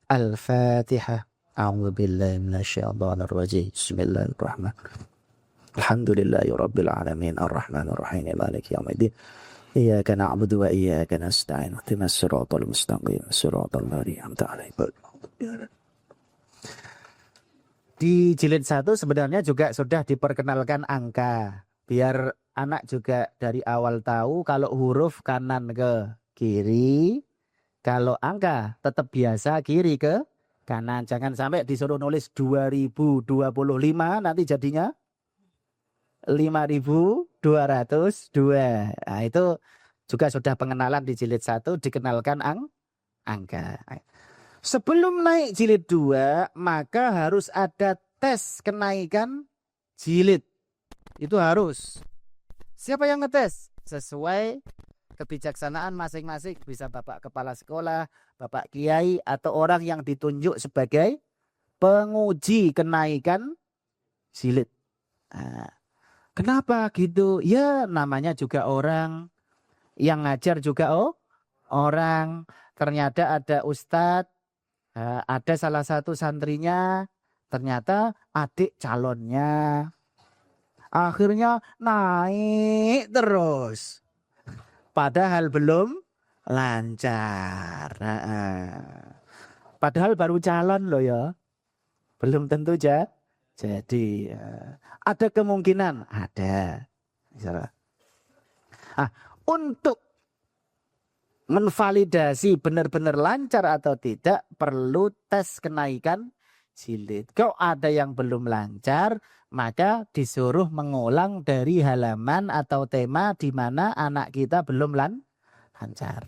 Al-Fatihah. A'udzu billahi minasyaitonir rajim. Bismillahirrahmanirrahim. Alhamdulillahi rabbil alamin arrahmanir rahim maliki yaumiddin. Iyyaka na'budu wa iyyaka nasta'in. Ihdinas siratal mustaqim. Siratal ladzina an'amta 'alaihim. Di jilid 1 sebenarnya juga sudah diperkenalkan angka. Biar anak juga dari awal tahu kalau huruf kanan ke kiri. Kalau angka tetap biasa kiri ke kanan. Jangan sampai disuruh nulis 2025 nanti jadinya 5202. Nah, itu juga sudah pengenalan di jilid 1 dikenalkan angka. Sebelum naik jilid 2, maka harus ada tes kenaikan jilid. Itu harus. Siapa yang ngetes? Sesuai kebijaksanaan masing-masing. Bisa Bapak Kepala Sekolah, Bapak Kiai, atau orang yang ditunjuk sebagai penguji kenaikan jilid. Nah, kenapa gitu? Ya namanya juga orang. Yang ngajar juga orang. Ternyata ada ustadz, ada salah satu santrinya, ternyata adik calonnya. Akhirnya naik terus. Padahal belum lancar. Padahal baru calon loh ya. Belum tentu jadi ada kemungkinan. Ada. Untuk menvalidasi benar-benar lancar atau tidak, perlu tes kenaikan jilid. Kalau ada yang belum lancar, maka disuruh mengulang dari halaman atau tema di mana anak kita belum lancar.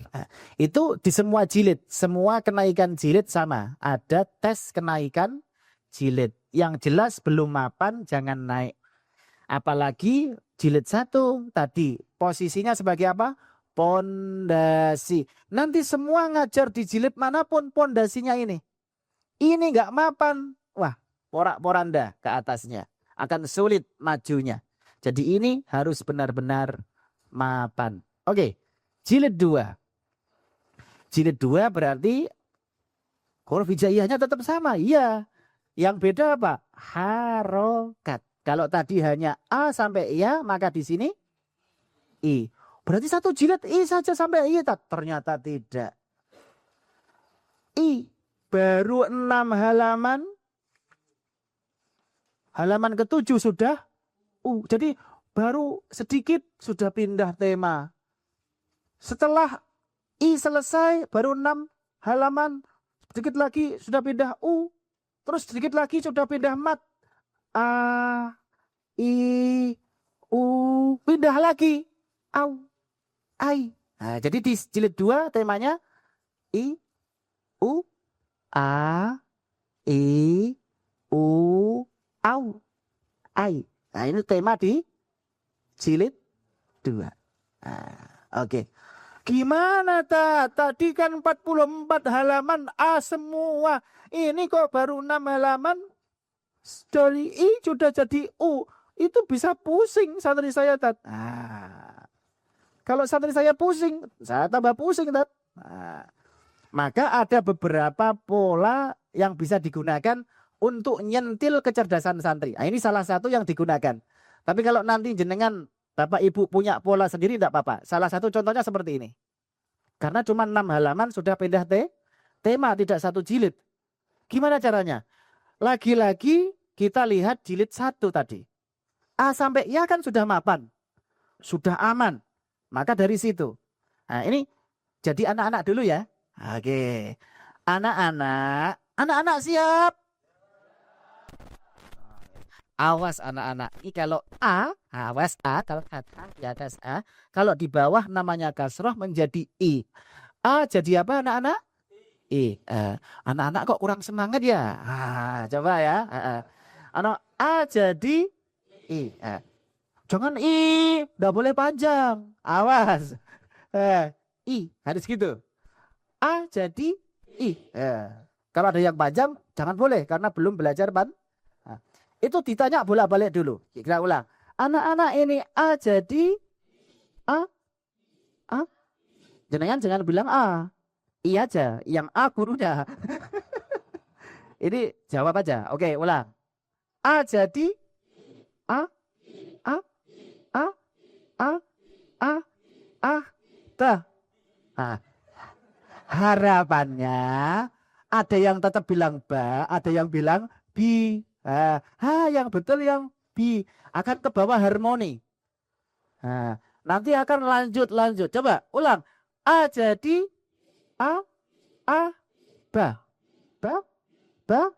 Itu di semua jilid, semua kenaikan jilid sama. Ada tes kenaikan jilid. Yang jelas belum mapan jangan naik. Apalagi jilid 1 tadi posisinya sebagai apa? Pondasi. Nanti semua ngajar di jilid manapun pondasinya ini. Ini nggak mapan. Wah, porak-poranda ke atasnya. Akan sulit majunya. Jadi ini harus benar-benar mapan. Oke, jilid 2. Jilid 2 berarti huruf hijaiyahnya tetap sama. Iya. Yang beda apa? Harokat. Kalau tadi hanya A sampai Ya, maka di sini I. Berarti satu jilid I saja sampai I. Ternyata tidak. I baru 6 halaman. Halaman ke-7 sudah jadi baru sedikit sudah pindah tema. Setelah I selesai baru 6 halaman. Sedikit lagi sudah pindah U. Terus sedikit lagi sudah pindah mat. A, I, U. Pindah lagi. Au. Ai. Nah, jadi di jilid 2 temanya I, U, A, I, U, Au, Ai. Nah, ini tema di jilid 2. Oke. Gimana tadi kan 44 halaman A semua. Ini kok baru 6 halaman dari I sudah jadi U. Itu bisa pusing santri saya kalau santri saya pusing, saya tambah pusing maka ada beberapa pola yang bisa digunakan untuk nyentil kecerdasan santri. Ini salah satu yang digunakan. Tapi kalau nanti jenengan Bapak Ibu punya pola sendiri tidak apa-apa. Salah satu contohnya seperti ini. Karena cuma 6 halaman sudah pindah tema, tidak satu jilid. Gimana caranya? Lagi-lagi kita lihat jilid 1 tadi. A sampai Ya kan sudah mapan. Sudah aman. Maka dari situ. Nah ini jadi anak-anak dulu ya. Oke. Anak-anak siap. Awas anak-anak. Ini kalau A, awas A. Kalau kata di atas A. Kalau di bawah namanya kasroh menjadi I. A jadi apa anak-anak? I. Anak-anak kok kurang semangat ya? Coba ya. Anak A jadi I. Jangan I, nggak boleh panjang. Awas. I, harus gitu. A jadi I. Kalau ada yang panjang, jangan boleh karena belum belajar itu ditanya bolak-balik dulu. Kita ulang. Anak-anak ini A jadi A. Jangan bilang A. I aja. Yang A gurunya. Ini jawab aja. Oke, ulang. A jadi A. Harapannya ada yang tetap bilang ba, ada yang bilang bi. Yang betul yang bi akan ke bawah harmoni. Nanti akan lanjut. Coba ulang. A jadi A ba ta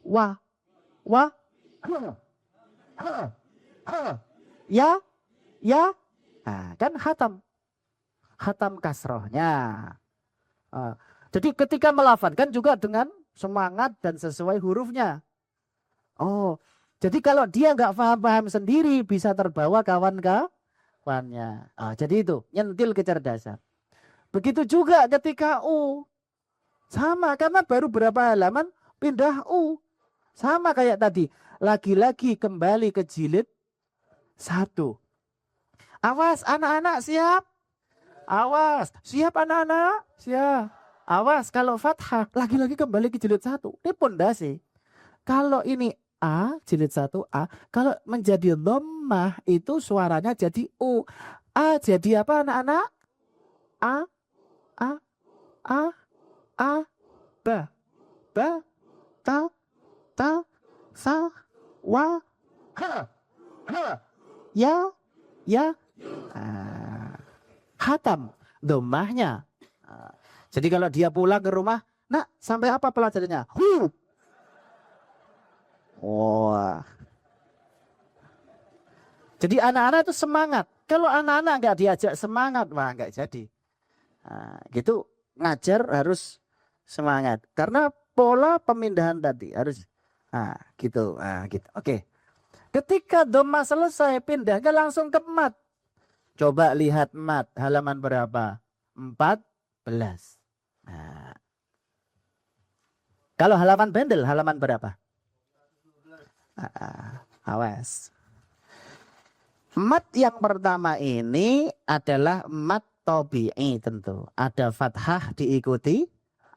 wa ya kan hatam. khatam kasrohnya. Jadi ketika melafadzkan juga dengan semangat dan sesuai hurufnya. Oh, jadi kalau dia nggak paham-paham sendiri bisa terbawa kawan-kawannya. Jadi itu nyentil kecerdasan. Begitu juga ketika U. Sama, karena baru berapa halaman pindah U. Sama kayak tadi. Lagi-lagi kembali ke jilid 1. Awas anak-anak siap. Awas. Siap anak-anak. Siap. Awas kalau fathah. Lagi-lagi kembali ke jilid 1. Ini pondasi. Kalau ini A, jilid 1 A. Kalau menjadi dhammah itu suaranya jadi U. A jadi apa anak-anak? A, A, A, ba, ta, sa, wa, ha, ya, khatam dhammahnya. Jadi kalau dia pulang ke rumah, nak sampai apa pelajarannya? Wah. Jadi anak-anak itu semangat. Kalau anak-anak nggak diajak semangat, wah nggak jadi. Gitu ngajar harus semangat. Karena pola pemindahan tadi harus gitu. Gitu. Oke. Ketika dhamma selesai pindahnya langsung ke mat. Coba lihat mat halaman berapa? 14. Kalau halaman bendel halaman berapa? Awas. Mat yang pertama ini adalah mat tabi'i tentu. Ada fathah diikuti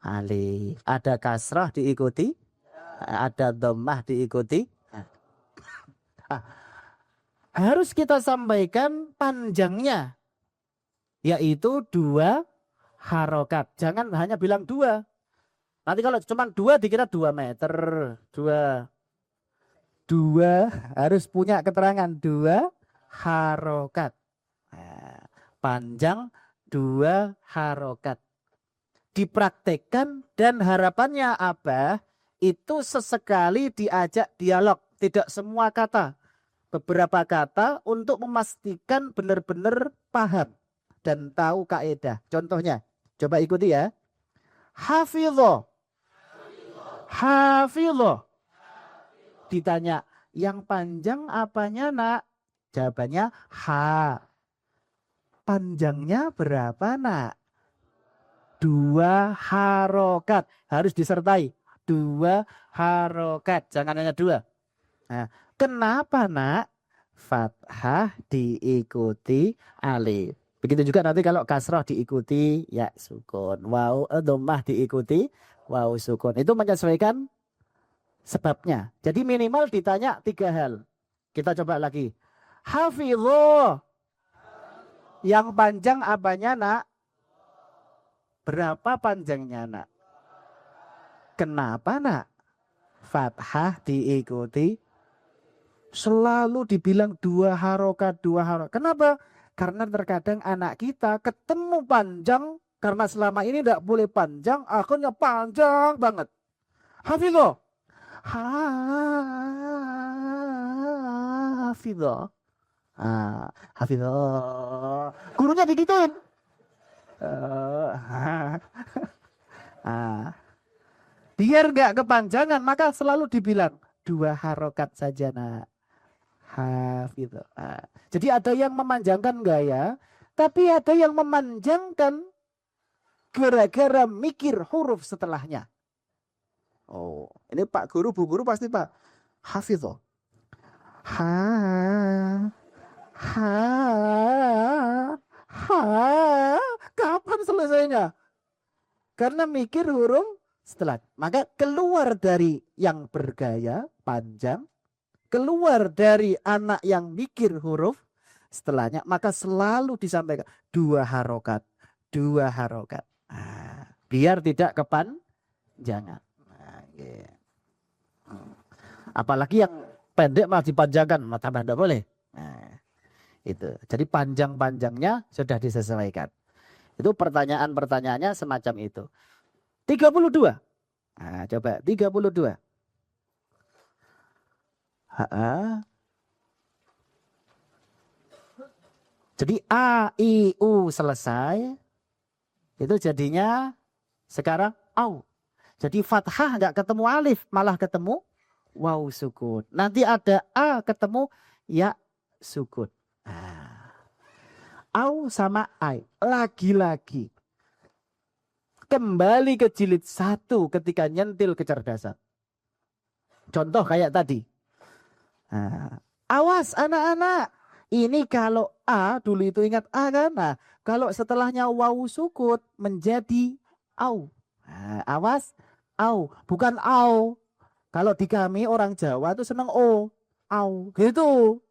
alif, ada kasrah diikuti, ada dhammah diikuti. Harus kita sampaikan panjangnya, yaitu 2 harokat. Jangan hanya bilang 2. Nanti kalau cuma 2 dikira 2 meter. 2 harus punya keterangan 2 harokat. Panjang 2 harokat. Dipraktekkan dan harapannya apa? Itu sesekali diajak dialog. Tidak semua kata. Beberapa kata untuk memastikan benar-benar paham dan tahu kaidah. Contohnya, coba ikuti ya. Hafidho. Hafidho. Ditanya, yang panjang apanya nak? Jawabannya ha. Panjangnya berapa nak? 2 harokat. Harus disertai. 2 harokat. Jangan hanya 2. Nah, kenapa nak? Fathah diikuti alif. Begitu juga nanti kalau kasrah diikuti ya sukun. Waw dhammah diikuti waw sukun. Itu menyesuaikan sebabnya. Jadi minimal ditanya 3 hal. Kita coba lagi. Hafidho. Yang panjang apanya nak? Berapa panjangnya nak? Kenapa nak? Fathah diikuti. Selalu dibilang 2 harokat, 2 harokat. Kenapa? Karena terkadang anak kita ketemu panjang. Karena selama ini tidak boleh panjang. Akhirnya panjang banget. Hafidho. Hafidho. Hafidho. Gurunya digituin. Biar gak kepanjangan maka selalu dibilang 2 harokat saja nak. Hafidho. Jadi ada yang memanjangkan gaya, tapi ada yang memanjangkan gara-gara mikir huruf setelahnya. Oh, ini Pak Guru, Bu Guru pasti Pak. Hafidho. Kapan selesainya? Karena mikir huruf setelah. Maka keluar dari yang bergaya panjang, keluar dari anak yang mikir huruf setelahnya, maka selalu disampaikan 2 harokat, 2 harokat. Biar tidak kepanjangan. Apalagi yang pendek malah dipanjangkan, tambah tidak boleh. Itu. Jadi panjang-panjangnya sudah disesuaikan. Itu pertanyaan-pertanyaannya semacam itu. 32. Coba 32. Jadi A, I, U selesai. Itu jadinya sekarang au. Jadi fathah nggak ketemu alif, malah ketemu waw sukun. Nanti ada A ketemu ya sukun. Nah, au sama ai. Lagi-lagi. Kembali ke jilid 1 ketika nyentil kecerdasan. Contoh kayak tadi. Nah, awas anak-anak. Ini kalau A, dulu itu ingat A kan? Nah, kalau setelahnya waw sukun menjadi au. Nah, awas, au. Bukan au. Kalau di kami orang Jawa itu seneng o. Au. Gitu.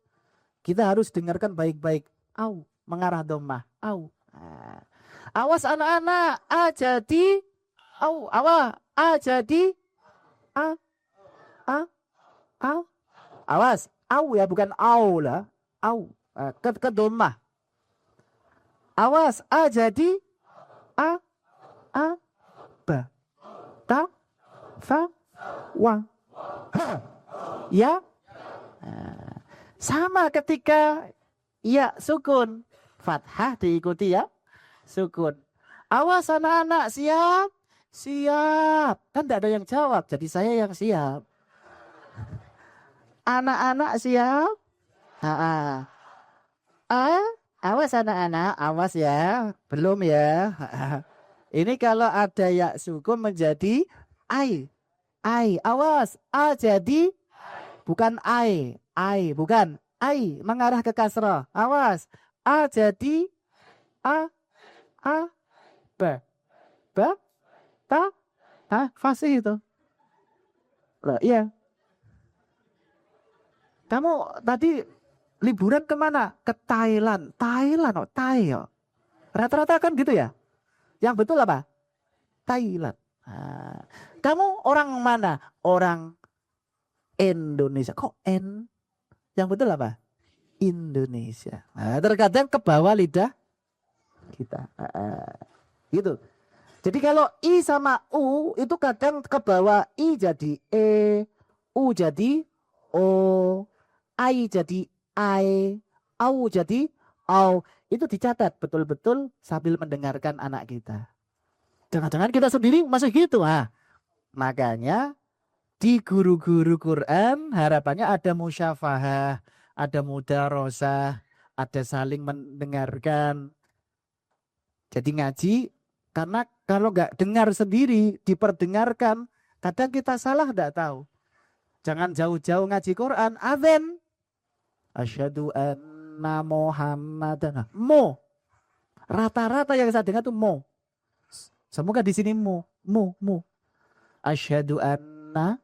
Kita harus dengarkan baik-baik. Au. Mengarah dhammah. Au. Nah, awas anak-anak. A jadi au. Awas. A jadi A. A. A. Awas. Au ya, bukan au lah. Au. Ke dhammah. Awas. A jadi A. A. Ba. Ta. Fa. Wa. Ha. Ya. Nah, sama ketika ya sukun. Fathah diikuti ya sukun. Awas anak-anak, siap. Siap. Kan tidak ada yang jawab, jadi saya yang siap. Anak-anak siap. Awas anak-anak, awas ya. Belum ya. Ini kalau ada ya sukun menjadi ai. Ai, awas. A jadi bukan ai. Ai, bukan. Ai mengarah ke kasrah. Awas. A jadi A. A. Ba. Ba. Ta. Hah, fasih itu. Loh, iya. Kamu tadi liburan kemana? Ke Thailand. Thailand, oh, Thai. Oh. Rata-rata kan gitu ya. Yang betul apa? Thailand. Nah, kamu orang mana? Orang Indonesia. Kok N? Yang betul apa? Indonesia. Nah, terkadang ke bawah lidah kita. Gitu. Jadi kalau I sama U itu kadang ke bawah. I jadi E. U jadi O. I jadi I. Au jadi Au. Itu dicatat betul-betul sambil mendengarkan anak kita. Jangan-jangan kita sendiri masih gitu. Makanya di guru-guru Quran harapannya ada musyafahah, ada mudarosah, ada saling mendengarkan. Jadi ngaji, karena kalau nggak dengar sendiri, diperdengarkan, kadang kita salah nggak tahu. Jangan jauh-jauh ngaji Quran, adzan. Asyhadu anna Muhammadan. Mo. Rata-rata yang saya dengar tuh mo. Semoga di sini mo. Asyhadu anna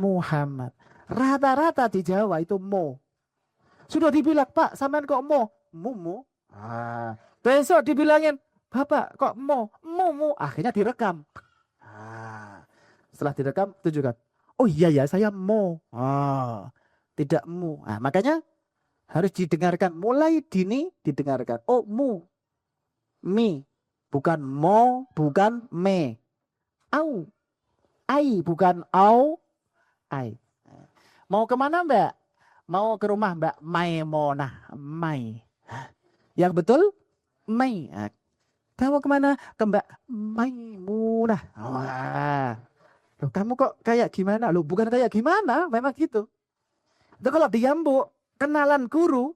Muhammad. Rata-rata di Jawa itu mo. Sudah dibilang, Pak, sampean kok mo? Mo. Besok dibilangin, Bapak kok mo? Mo. Akhirnya direkam. Setelah direkam, tunjukkan. Oh iya ya, saya mo. Tidak mu. Makanya harus didengarkan. Mulai dini didengarkan. Oh, mu. Mi. Bukan mo, bukan me. Au. Ai, bukan au. Ai. Mau kemana Mbak? Mau ke rumah Mbak Maimunah. Mai. Yang betul? Mai. Kamu kemana? Ke Mbak Maimunah. Loh, kamu kok kayak gimana? Loh, bukan kayak gimana, memang gitu. Itu kalau di Jambu, kenalan guru,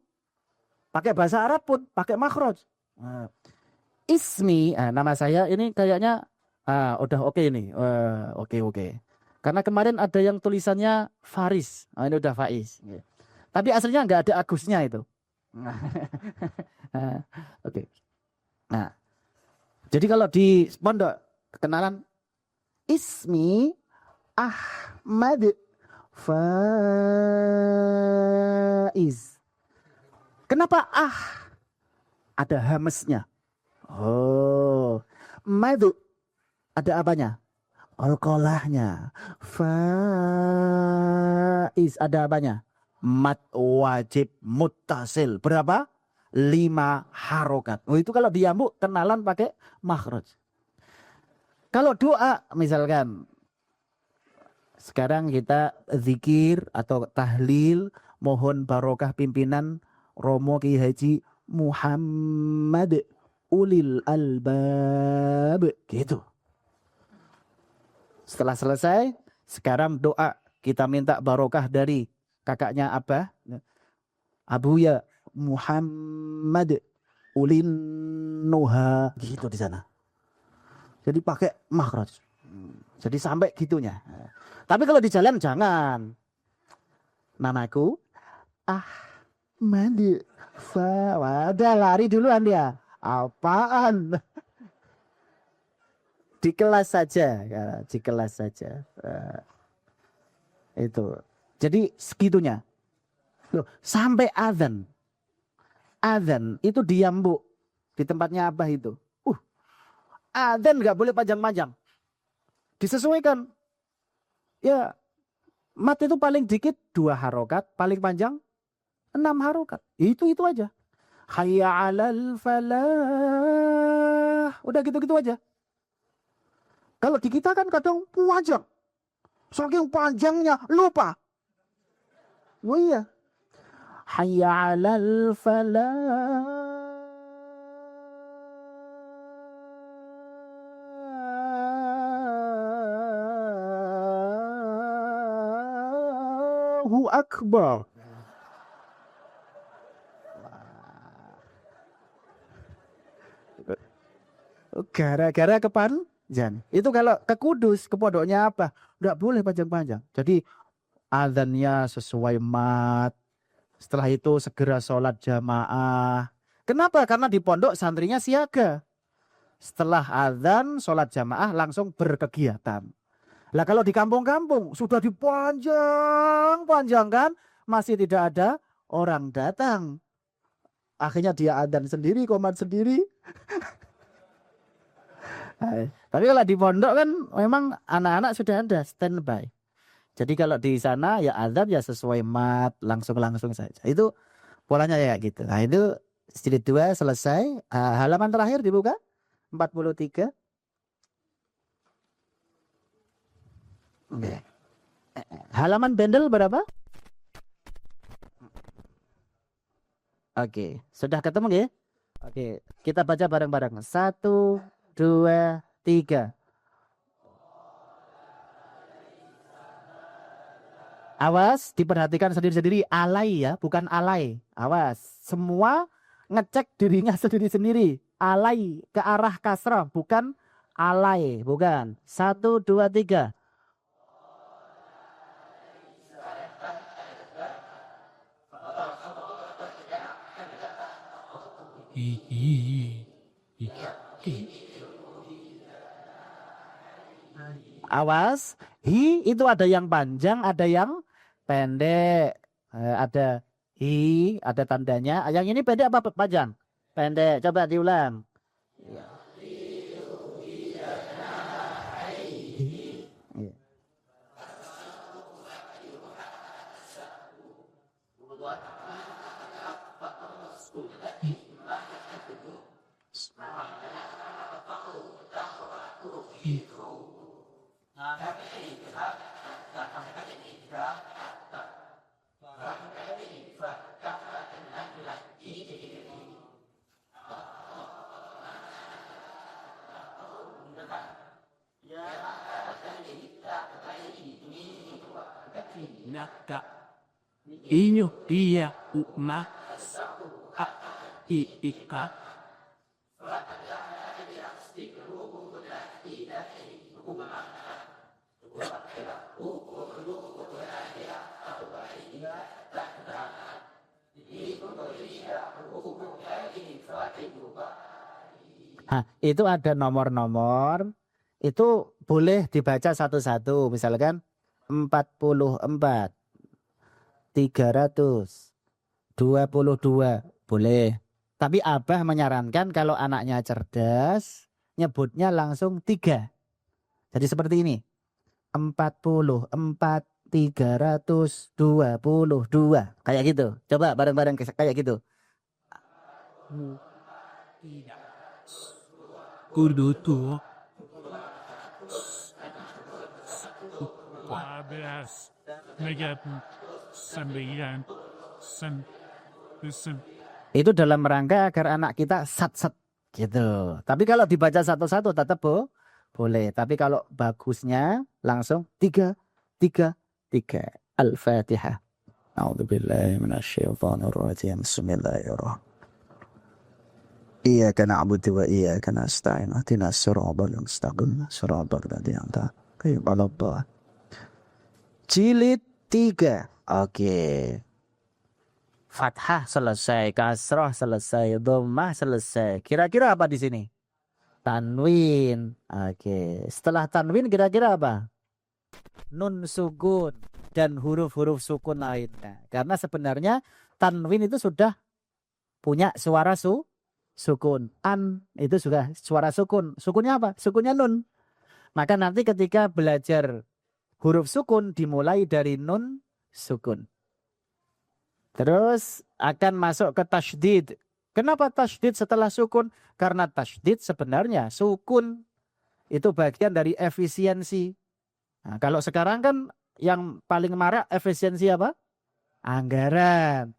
pakai bahasa Arab pun, pakai makhraj. Ismi, nama saya ini kayaknya udah oke nih. Oke. Karena kemarin ada yang tulisannya Faris. Ini udah Faiz. Tapi aslinya nggak ada Agusnya itu. Oke. Nah, jadi kalau di pondok kenalan Ismi Ahmad Faiz. Kenapa ada hamesnya? Oh, madu ada apanya? Alkolahnya. Faiz ada apanya? Mat wajib muttasil. Berapa? 5 harokat. Oh, itu kalau diambuk kenalan pakai makhraj. Kalau doa misalkan sekarang kita zikir atau tahlil mohon barokah pimpinan Romo Ki Haji Muhammad ulil albab. Gitu. Setelah selesai, sekarang doa. Kita minta barokah dari kakaknya Abah. Abuya Muhammad ulin nuha. Gitu di sana. Jadi pakai makhraj. Jadi sampai gitunya. Tapi kalau di jalan jangan. Namaku Ahmad. Wadah lari duluan dia. Apaan? Di kelas saja, ya, di kelas saja. Itu. Jadi segitunya. Loh, sampai azan. Azan itu diam, Bu. Di tempatnya Abah itu. Azan nggak boleh panjang-panjang. Disesuaikan. Ya, mat itu paling dikit 2 harokat, paling panjang 6 harokat. Itu aja. Hayya 'alal falah. Udah gitu-gitu aja. Kalau di kita kan kadang panjang. Saking panjangnya lupa. Oh iya. Hayya 'alal falah. Allahu Akbar. Gara-gara kepanjang. Itu kalau ke Kudus, ke pondoknya apa? Enggak boleh panjang-panjang. Jadi azannya sesuai mat. Setelah itu segera sholat jamaah. Kenapa? Karena di pondok santrinya siaga. Setelah azan, sholat jamaah langsung berkegiatan. Lah kalau di kampung-kampung sudah dipanjang-panjangkan, masih tidak ada orang datang. Akhirnya dia adzan sendiri, komat sendiri. Tapi kalau di pondok kan memang anak-anak sudah ada standby. Jadi kalau di sana ya adzan ya sesuai mat, langsung saja. Itu polanya ya gitu. Nah itu jilid 2 selesai. Halaman terakhir dibuka 43. Halaman bendel berapa? Oke, sudah ketemu ya? Oke, kita baca bareng-bareng. 1, 2, 3. Awas, diperhatikan sendiri-sendiri. Alai ya, bukan alay. Awas, semua ngecek dirinya sendiri-sendiri. Alai ke arah kasrah, bukan alay, bukan. 1, 2, 3. Awas, hi itu ada yang panjang, ada yang pendek. Ada hi, ada tandanya. Yang ini pendek apa panjang? Pendek. Coba diulang. Naka inyo dia uma a ika Nah, itu ada nomor-nomor. Itu boleh dibaca satu-satu. Misalkan 44, 322, boleh. Tapi Abah menyarankan kalau anaknya cerdas, nyebutnya langsung 3. Jadi seperti ini. 44, 322. Kayak gitu. Coba bareng-bareng kayak gitu. kudutu 12 9 9 Itu dalam rangka agar anak kita sat-sat gitu. Tapi kalau dibaca satu-satu tetap boleh. Tapi kalau bagusnya langsung tiga. Al-Fatihah. A'udzubillahi minasyaitonirrajim. Bismillahirrahmanirrahim. Iyyaka na'budu wa iyyaka nasta'in. Ihdinas siratal mustaqim. Siratal ladzina an'amta 'alaihim. Jilid 3. Oke. Fathah selesai, kasrah selesai, dhammah selesai. Kira-kira apa di sini? Tanwin. Oke. Setelah tanwin kira-kira apa? Nun sukun dan huruf-huruf sukun lainnya. Karena sebenarnya tanwin itu sudah punya suara sukun. An itu sudah suara sukun. Sukunnya apa? Sukunnya nun. Maka nanti ketika belajar huruf sukun dimulai dari nun sukun. Terus akan masuk ke tasydid. Kenapa tasydid setelah sukun? Karena tasydid sebenarnya sukun itu bagian dari efisiensi. Nah, kalau sekarang kan yang paling marak efisiensi apa? Anggaran.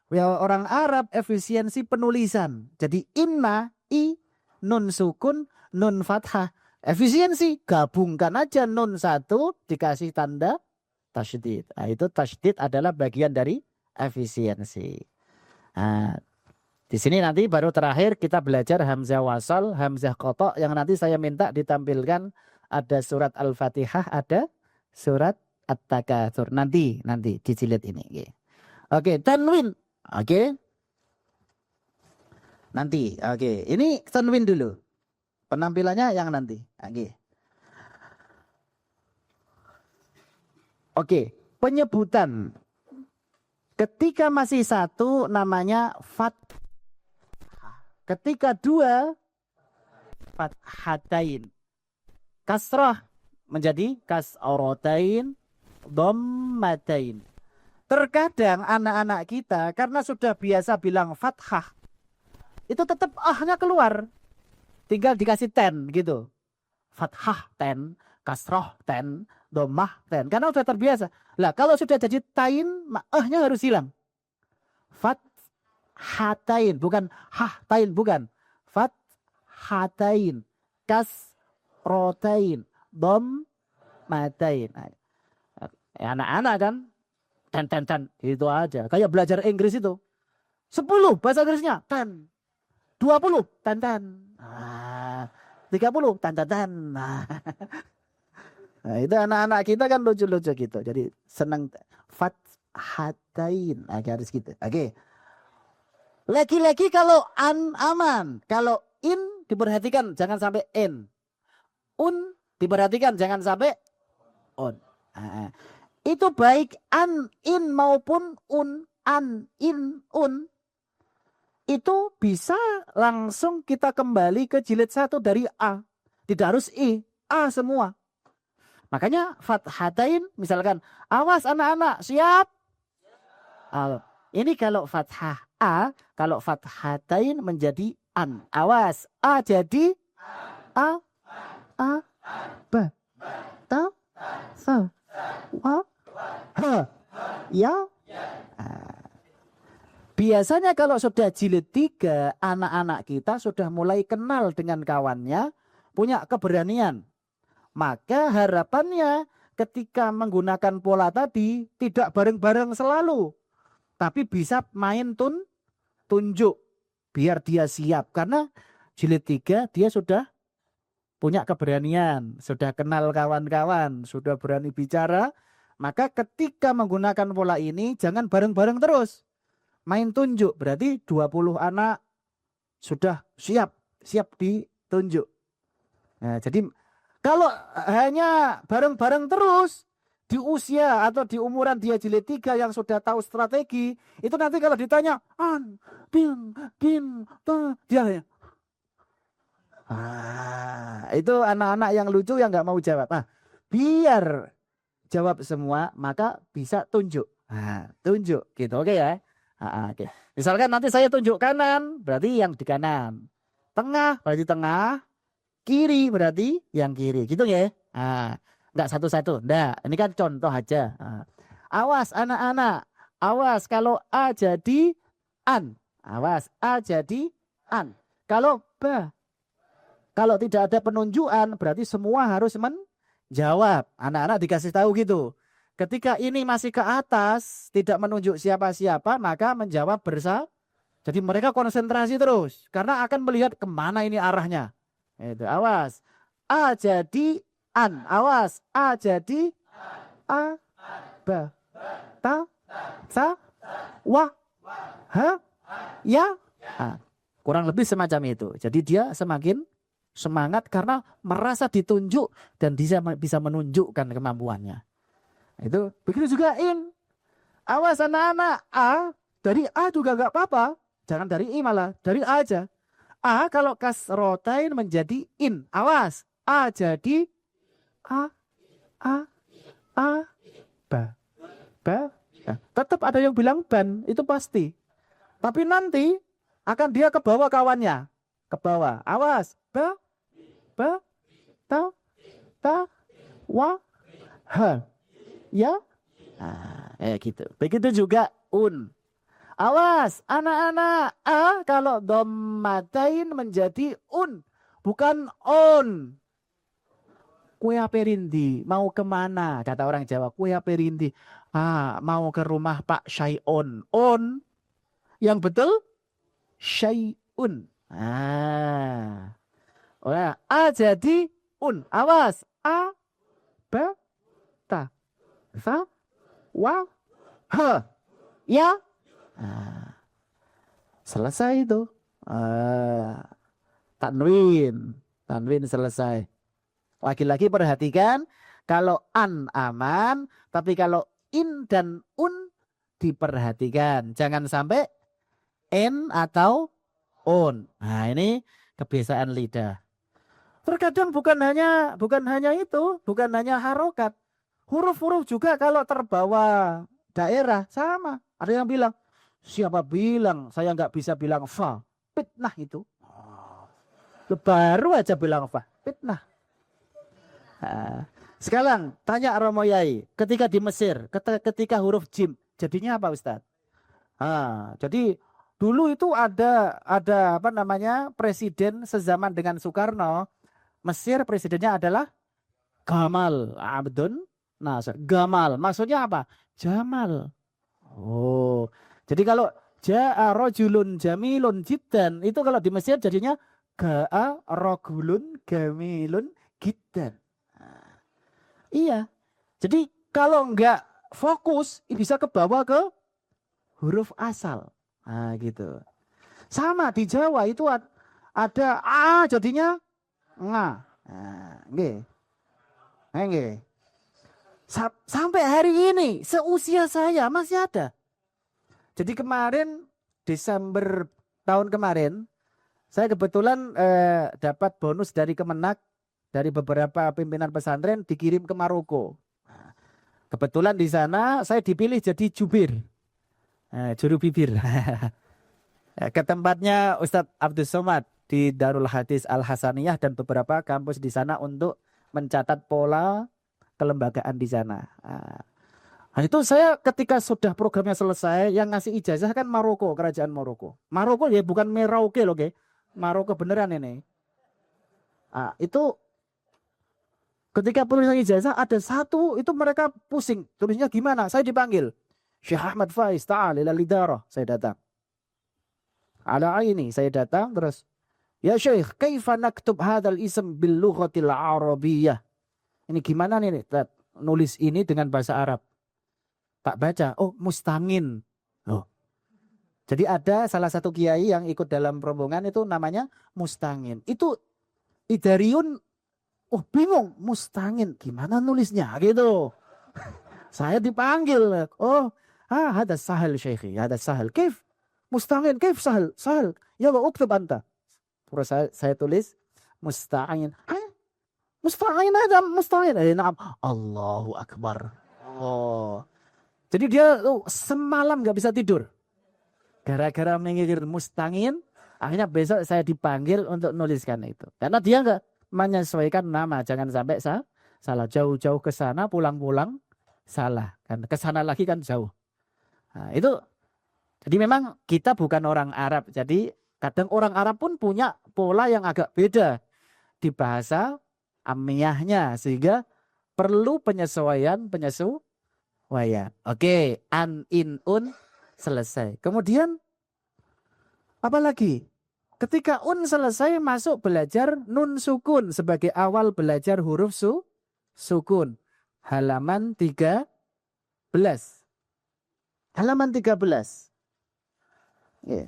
Ya, orang Arab efisiensi penulisan. Jadi inna, i, nun sukun, nun fathah. Efisiensi, gabungkan aja nun satu dikasih tanda tasydid. Nah, itu tasydid adalah bagian dari efisiensi. Nah, di sini nanti baru terakhir kita belajar hamzah wasal, hamzah qata yang nanti saya minta ditampilkan ada surat Al-Fatihah, ada surat At-Takatsur. Nanti di jilid ini. Oke, tanwin. Oke. Nanti. Oke, ini tanwin dulu. Penampilannya yang nanti. Oke, penyebutan. Ketika masih satu namanya fathah. Ketika dua fathatain. Kasrah menjadi kasratain, dhammatain. Terkadang anak-anak kita karena sudah biasa bilang fathah, itu tetap ahnya keluar. Tinggal dikasih ten gitu. Fathah ten, kasrah ten, dhammah ten. Karena sudah terbiasa. Lah kalau sudah jadi tain, ahnya harus hilang. Fathatain, bukan hahtain, bukan. Fathatain, kasratain, dhammatain. Anak-anak kan ten itu aja. Kayak belajar Inggris itu. 10 bahasa Inggrisnya ten. 20 ten. 30 ten. Nah, itu anak-anak kita kan lucu-lucu gitu. Jadi senang fathatain. Harus gitu. Oke. Lagi-lagi kalau an aman. Kalau in diperhatikan jangan sampai in. Un diperhatikan jangan sampai on. Itu baik an, in maupun un, an, in, un. Itu bisa langsung kita kembali ke jilid 1 dari A. Tidak harus I, A semua. Makanya fathatain misalkan, awas anak-anak, siap? Ini kalau fathah A, kalau fathatain menjadi an. Awas, A jadi A, ba, ta, sa, wa, ha, ya. Biasanya kalau sudah jilid 3, anak-anak kita sudah mulai kenal dengan kawannya, punya keberanian. Maka harapannya ketika menggunakan pola tadi tidak bareng-bareng selalu. Tapi bisa main tunjuk biar dia siap. Karena jilid 3 dia sudah punya keberanian, sudah kenal kawan-kawan, sudah berani bicara. Maka ketika menggunakan pola ini jangan bareng-bareng terus. Main tunjuk berarti 20 anak sudah siap ditunjuk. Nah, jadi kalau hanya bareng-bareng terus di usia atau di umuran dia jilid 3 yang sudah tahu strategi, itu nanti kalau ditanya an, bin, dia itu anak-anak yang lucu yang nggak mau jawab. Biar jawab semua maka bisa tunjuk. Tunjuk gitu, oke ya. Oke. Misalkan nanti saya tunjuk kanan, berarti yang di kanan. Tengah berarti tengah. Kiri berarti yang kiri. Gitu ya. Enggak satu-satu. Enggak, ini kan contoh aja. Awas anak-anak. Awas kalau A jadi an. Awas, a jadi an. Kalau ba, kalau tidak ada penunjukan berarti semua harus menjawab. Anak-anak dikasih tahu gitu. Ketika ini masih ke atas, tidak menunjuk siapa-siapa, maka menjawab bersama. Jadi mereka konsentrasi terus karena akan melihat kemana ini arahnya. Itu awas. A jadi an. Awas. A jadi a, ba, ta, sa, wa, ha, ya. Kurang lebih semacam itu. Jadi dia semakin semangat karena merasa ditunjuk dan bisa menunjukkan kemampuannya. Itu begitu juga in. Awas anak-anak, a dari a juga nggak apa-apa. Jangan dari i malah, dari a aja. A kalau kasrotain menjadi in. Awas, a jadi a, ba. Nah, tetap ada yang bilang ban, itu pasti. Tapi nanti akan dia ke bawah kawannya. Ke bawah. Awas, ba, ta, wa, ha. Ya. Nah, gitu. Begitu juga un. Awas, anak-anak. A kalau dommatain menjadi un, bukan on. Kue aperindi, mau kemana? Kata orang Jawa, kue aperindi. Mau ke rumah Pak Syai'un. On. Yang betul, Syai'un. A jadi un. Awas, a, ba, ta, sa, wa, ha. Ya. Selesai itu. Tanwin selesai. Lagi-lagi perhatikan, kalau an aman, tapi kalau in dan un diperhatikan. Jangan sampai n atau on. Nah, ini kebiasaan lidah. Terkadang bukan hanya itu, bukan hanya harokat. Huruf-huruf juga kalau terbawa daerah sama. Ada yang bilang, siapa bilang saya nggak bisa bilang fa? Fitnah itu. Baru aja bilang fa. Fitnah. Sekarang tanya Romo Yai, ketika di Mesir, ketika huruf jim, jadinya apa Ustadz? Jadi dulu itu ada apa namanya presiden sezaman dengan Soekarno. Mesir presidennya adalah Gamal Abdun Nasir. Gamal maksudnya apa? Jamal. Oh, jadi kalau ja'a rajulun jamilun jiddan, itu kalau di Mesir jadinya ga'a rajulun jamilun jiddan. Iya. Jadi kalau enggak fokus bisa ke bawah ke huruf asal. Gitu. Sama di Jawa itu ada a jadinya nga. Nggih. Nggih. Sampai hari ini seusia saya masih ada. Jadi kemarin Desember tahun kemarin saya kebetulan dapat bonus dari Kemenak, dari beberapa pimpinan pesantren dikirim ke Maroko. Kebetulan di sana saya dipilih jadi jubir, juru bibir. Ke tempatnya Ustadz Abdus Somad di Darul Hadis Al Hasaniyah dan beberapa kampus di sana untuk mencatat pola kelembagaan di sana. Nah, itu saya ketika sudah programnya selesai, yang ngasih ijazah kan Maroko, kerajaan Maroko. Maroko ya bukan Merauke loh, Maroko beneran ini. Itu ketika penulisan ijazah ada satu, itu mereka pusing. Tulisnya gimana? Saya dipanggil. Syekh Ahmad Faiz ta'al ila lidarah. Saya datang. Ala aini, saya datang terus. Ya Syekh, kaifa naktub hadzal ism bil lughatil arabiyyah? Ini gimana nih? Nulis ini dengan bahasa Arab. Tak baca. Oh, mustangin. Oh. Jadi ada salah satu kiai yang ikut dalam rombongan itu namanya mustangin. Itu Idariun, oh bingung, mustangin gimana nulisnya gitu. Saya dipanggil, ada sahal syekhi, ada sahal. Kaif mustangin, kaif sahal, sahal. Ya wa uktub anta. Terus saya tulis mustangin. Mustangin ada mustangin. Naam. Allahu Akbar. Oh. Jadi dia semalam nggak bisa tidur. Gara-gara mengikir mustangin, akhirnya besok saya dipanggil untuk nuliskan itu. Karena dia nggak menyesuaikan nama, jangan sampai salah. Jauh-jauh ke sana, pulang-pulang salah. Kan ke sana lagi kan jauh. Nah, itu Jadi memang kita bukan orang Arab. Jadi kadang orang Arab pun punya pola yang agak beda di bahasa amiyahnya. Sehingga perlu penyesuaian. Oke, an, in, un, selesai. Kemudian apa lagi? Ketika un selesai masuk belajar nun sukun sebagai awal belajar huruf sukun. Halaman 13. Halaman 13. Ya.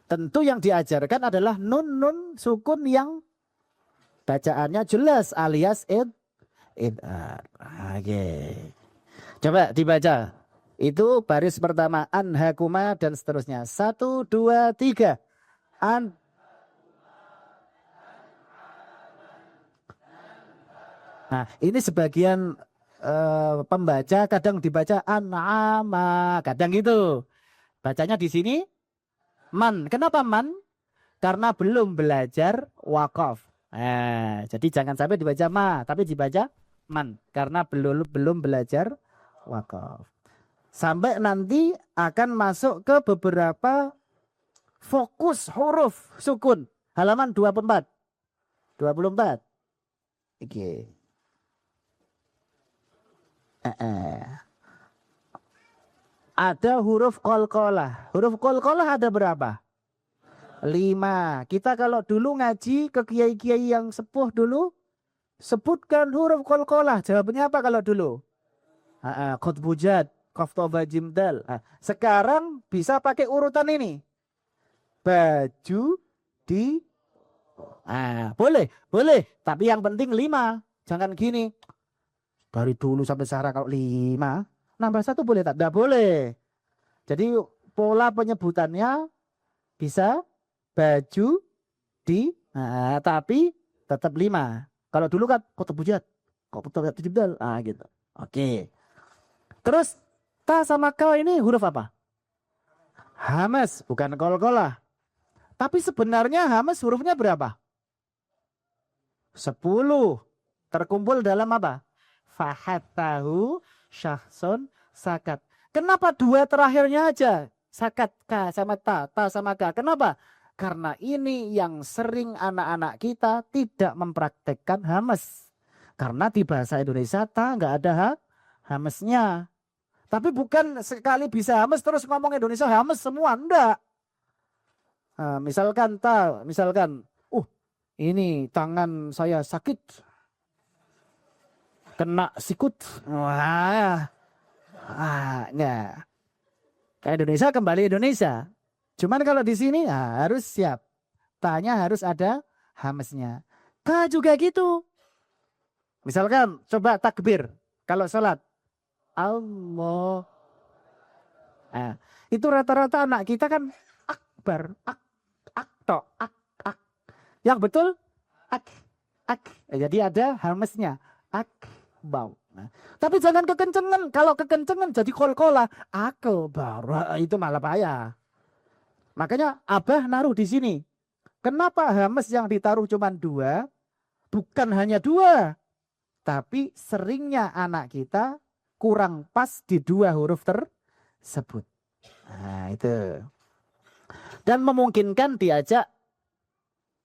Tentu yang diajarkan adalah nun sukun yang bacaannya jelas alias idhar. Oke. Coba dibaca. Itu baris pertama anhakuma dan seterusnya. 1, 2, 3. Nah, ini sebagian pembaca kadang dibaca an'ama, kadang gitu. Bacanya di sini man. Kenapa man? Karena belum belajar wakaf. Nah, jadi jangan sampai dibaca ma, tapi dibaca man karena belum belajar wakaf. Sampai nanti akan masuk ke beberapa fokus huruf sukun. Halaman 24. 24. Oke. Ada huruf qalqalah. Huruf qalqalah ada berapa? 5. Kita kalau dulu ngaji ke kiai-kiai yang sepuh dulu, sebutkan huruf qalqalah. Jawabannya apa kalau dulu? Qutbujad, qaftoba jimdal. Sekarang bisa pakai urutan ini. Baju di boleh. Tapi yang penting 5. Jangan gini. Dari dulu sampai sekarang kalau 5, nambah 1 boleh tak? Tidak boleh. Jadi pola penyebutannya bisa baju di, tapi tetap 5. Kalau dulu kan kota bujat, kota jibdal, gitu. Oke. Terus ta sama ka ini huruf apa? Hamas, bukan qalqalah. Tapi sebenarnya hamas hurufnya berapa? 10. Terkumpul dalam apa? Fahattahu syahsun sakat. Kenapa 2 terakhirnya aja? Sakat ka sama ta sama ka. Kenapa? Karena ini yang sering anak-anak kita tidak mempraktekkan hamas. Karena di bahasa Indonesia ta nggak ada hamasnya. Tapi bukan sekali bisa hamas terus ngomong Indonesia hamas semua, enggak. Misalkan ini tangan saya sakit. Kena sikut. Enggak. Ke Indonesia kembali Indonesia. Cuman kalau di sini harus siap. Tanya harus ada hamasnya. Ka juga gitu. Misalkan coba takbir. Kalau sholat. Allah. Itu rata-rata anak kita kan akbar. Ak. Yang betul ak. Jadi ada hamasnya. Akbar. Tapi jangan kekencengan. Kalau kekencengan jadi qalqalah. Akbar. Itu malah bahaya. Makanya Abah naruh di sini. Kenapa hamas yang ditaruh cuma 2? Bukan hanya 2. Tapi seringnya anak kita kurang pas di 2 huruf tersebut. Nah itu. Dan memungkinkan diajak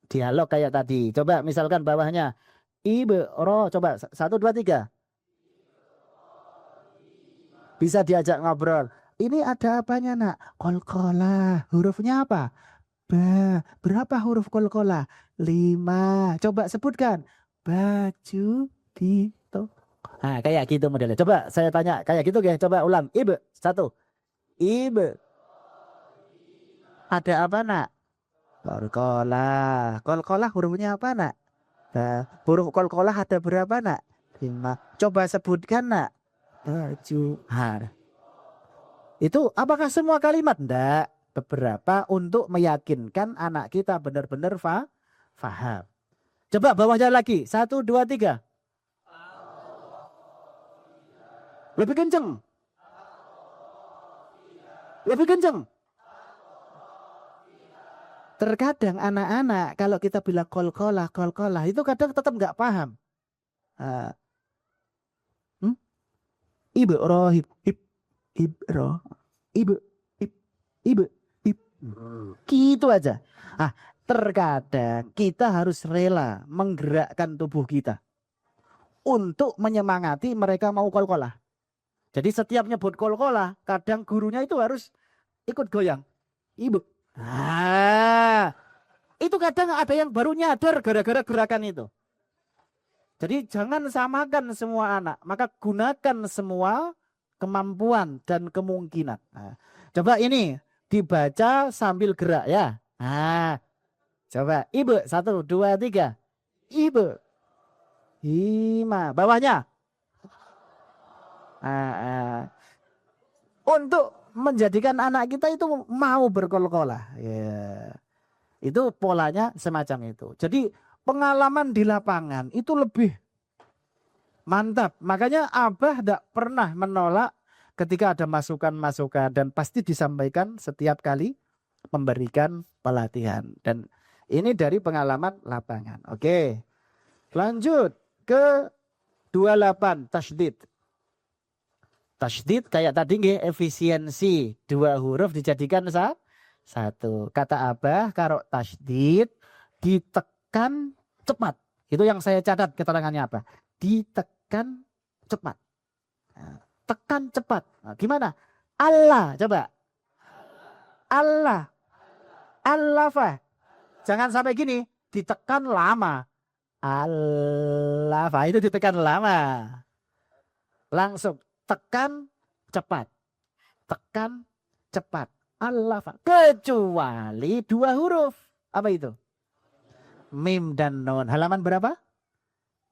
dialog kayak tadi. Coba misalkan bawahnya. Ibro. Coba 1, 2, 3. Bisa diajak ngobrol. Ini ada apanya nak? Qalqalah. Hurufnya apa? Ba. Berapa huruf qalqalah? 5. Coba sebutkan. Baju di toko. Kayak gitu modelnya. Coba saya tanya. Kayak gitu ya. Coba ulang. 1. Ibe. Ada apa nak? Qalqalah. Qalqalah hurufnya apa nak? Huruf qalqalah ada berapa nak? 5. Coba sebutkan nak. Baju. Itu apakah semua kalimat? Enggak. Beberapa untuk meyakinkan anak kita benar-benar faham. Coba bawahnya lagi. 1, 2, 3. Lebih kenceng. Lebih kenceng. Terkadang anak-anak kalau kita bilang qalqalah itu kadang tetap enggak paham. Ibrahim. ibro, ibu, ibu, ibu. Gitu aja. Ah, terkadang kita harus rela menggerakkan tubuh kita untuk menyemangati mereka mau kol-kolah. Jadi setiap nyebut kol-kolah, kadang gurunya itu harus ikut goyang. Ibu. Itu kadang ada yang baru nyadar gara-gara gerakan itu. Jadi jangan samakan semua anak, maka gunakan semua kemampuan dan kemungkinan. Coba ini dibaca sambil gerak ya. Coba ibu 1, 2, 3. Ibu 5. Bawahnya. Untuk menjadikan anak kita itu mau berkol-kolah. Ya. Itu polanya semacam itu. Jadi pengalaman di lapangan itu lebih mantap. Makanya Abah tidak pernah menolak ketika ada masukan-masukan. Dan pasti disampaikan setiap kali memberikan pelatihan. Dan ini dari pengalaman lapangan. Oke. Lanjut ke 28 tasydid. Tasydid kayak tadi nggih, efisiensi 2 huruf dijadikan satu. Kata Abah karo tasydid ditekan cepat. Itu yang saya catat keterangannya apa? Ditekan cepat. Tekan cepat. Gimana? Allah, coba. Allah. Allah. Jangan sampai gini, ditekan lama. Allah, itu ditekan lama. Langsung tekan cepat. Tekan cepat. Allah. Kecuali 2 huruf. Apa itu? Mim dan nun. Halaman berapa?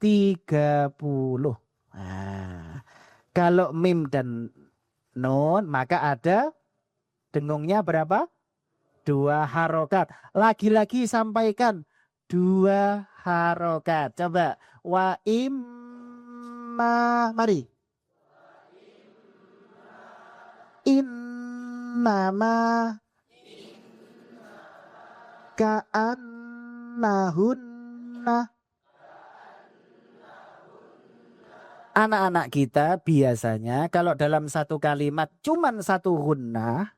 30. Kalau mim dan nun maka ada dengungnya berapa? 2 harokat. Lagi-lagi sampaikan 2 harokat. Coba. Wa imma. Mari. Innama ka'annahunna. Anak-anak kita biasanya kalau dalam satu kalimat cuman 1 hunnah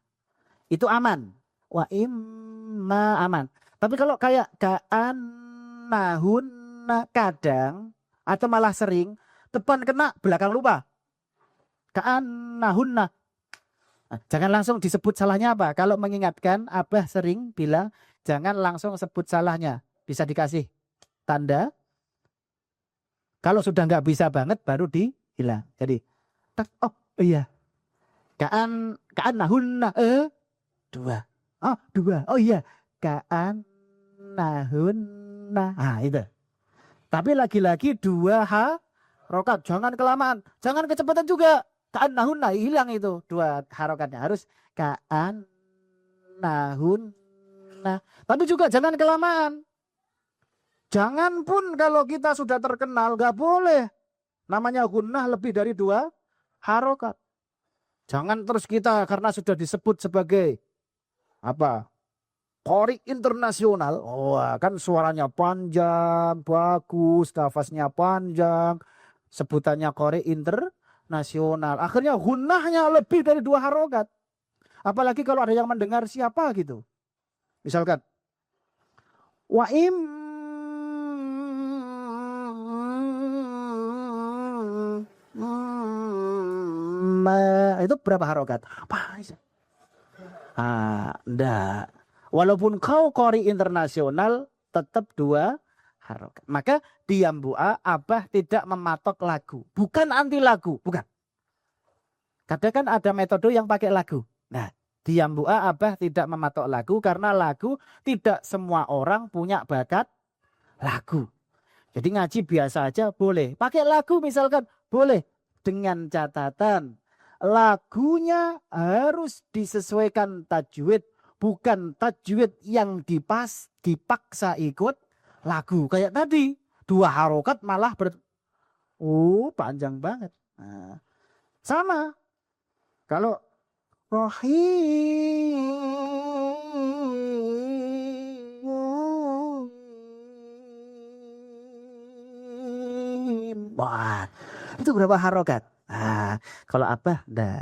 itu aman. Wa imma aman. Tapi kalau kayak ka'annahunna kadang atau malah sering depan kena belakang lupa. Ka'annahunna. Jangan langsung disebut salahnya apa. Kalau mengingatkan, Abah sering bilang jangan langsung sebut salahnya. Bisa dikasih tanda. Kalau sudah nggak bisa banget baru dihilang. Jadi, oh iya. Ka'annahunna 2. 2. Oh iya. Ka'annahunna. Itu. Tapi lagi-lagi 2 harokat. Jangan kelamaan. Jangan kecepatan juga. Ka'annahunna hilang itu 2 harokatnya. Harus ka'annahunna. Tapi juga jangan kelamaan. Jangan pun kalau kita sudah terkenal gak boleh. Namanya gunnah lebih dari 2 harokat. Jangan terus kita karena sudah disebut sebagai apa? Qori internasional. Kan suaranya panjang, bagus, nafasnya panjang. Sebutannya qori internasional. Akhirnya gunnahnya lebih dari 2 harokat. Apalagi kalau ada yang mendengar siapa gitu. Misalkan. Wa itu berapa harokat? Enggak. Walaupun kau qori internasional tetap 2 harokat. Maka di Yambua Abah tidak mematok lagu. Bukan anti lagu. Bukan. Kadang kan ada metode yang pakai lagu. Nah, di Yambua Abah tidak mematok lagu. Karena lagu tidak semua orang punya bakat lagu. Jadi ngaji biasa aja boleh. Pakai lagu misalkan boleh. Dengan catatan lagunya harus disesuaikan tajwid. Bukan tajwid yang dipaksa ikut lagu. Kayak tadi 2 harokat malah panjang banget. Nah, sama. Kalau Wah, itu berapa harokat? Kalau Abah enggak.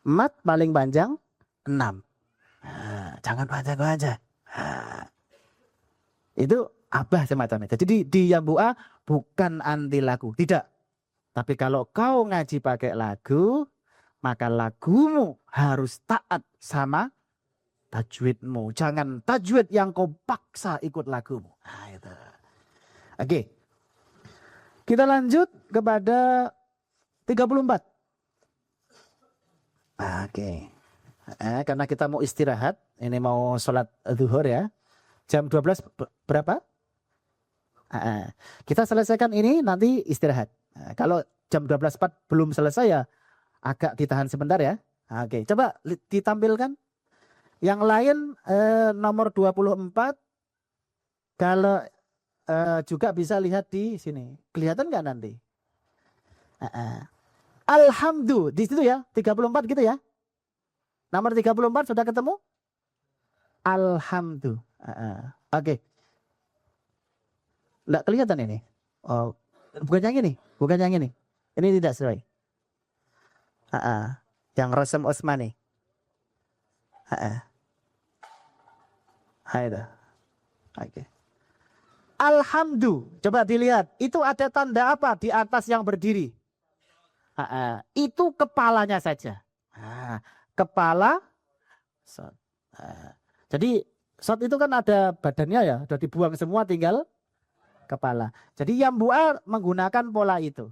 Mat paling panjang 6. Jangan panjang-panjang. Itu abah semacam itu. Jadi di Yambu A bukan anti lagu, tidak. Tapi kalau kau ngaji pakai lagu, maka lagumu harus taat sama tajwidmu. Jangan tajwid yang kau paksa ikut lagumu. Nah, itu. Oke. Kita lanjut kepada 34. Oke. Karena kita mau istirahat, ini mau sholat zuhur ya. Jam 12 berapa? Kita selesaikan ini nanti istirahat. Kalau jam 12.04 belum selesai ya agak ditahan sebentar ya. Oke, coba ditampilkan. Yang lain nomor 24. Kalau juga bisa lihat di sini. Kelihatan nggak nanti? Alhamdulillah di situ ya, 34 gitu ya. Nomor 34 sudah ketemu? Alhamdulillah. Oke. Enggak kelihatan ini. Oh, bukan yang ini, bukan yang ini. Ini tidak sesuai. Yang Rasem Osmani. Itu. Oke. Alhamdulillah. Coba dilihat, itu ada tanda apa di atas yang berdiri? Itu kepalanya saja. Kepala shot. Jadi shot itu kan ada badannya ya, udah dibuang semua tinggal kepala. Jadi Yambu A menggunakan pola itu.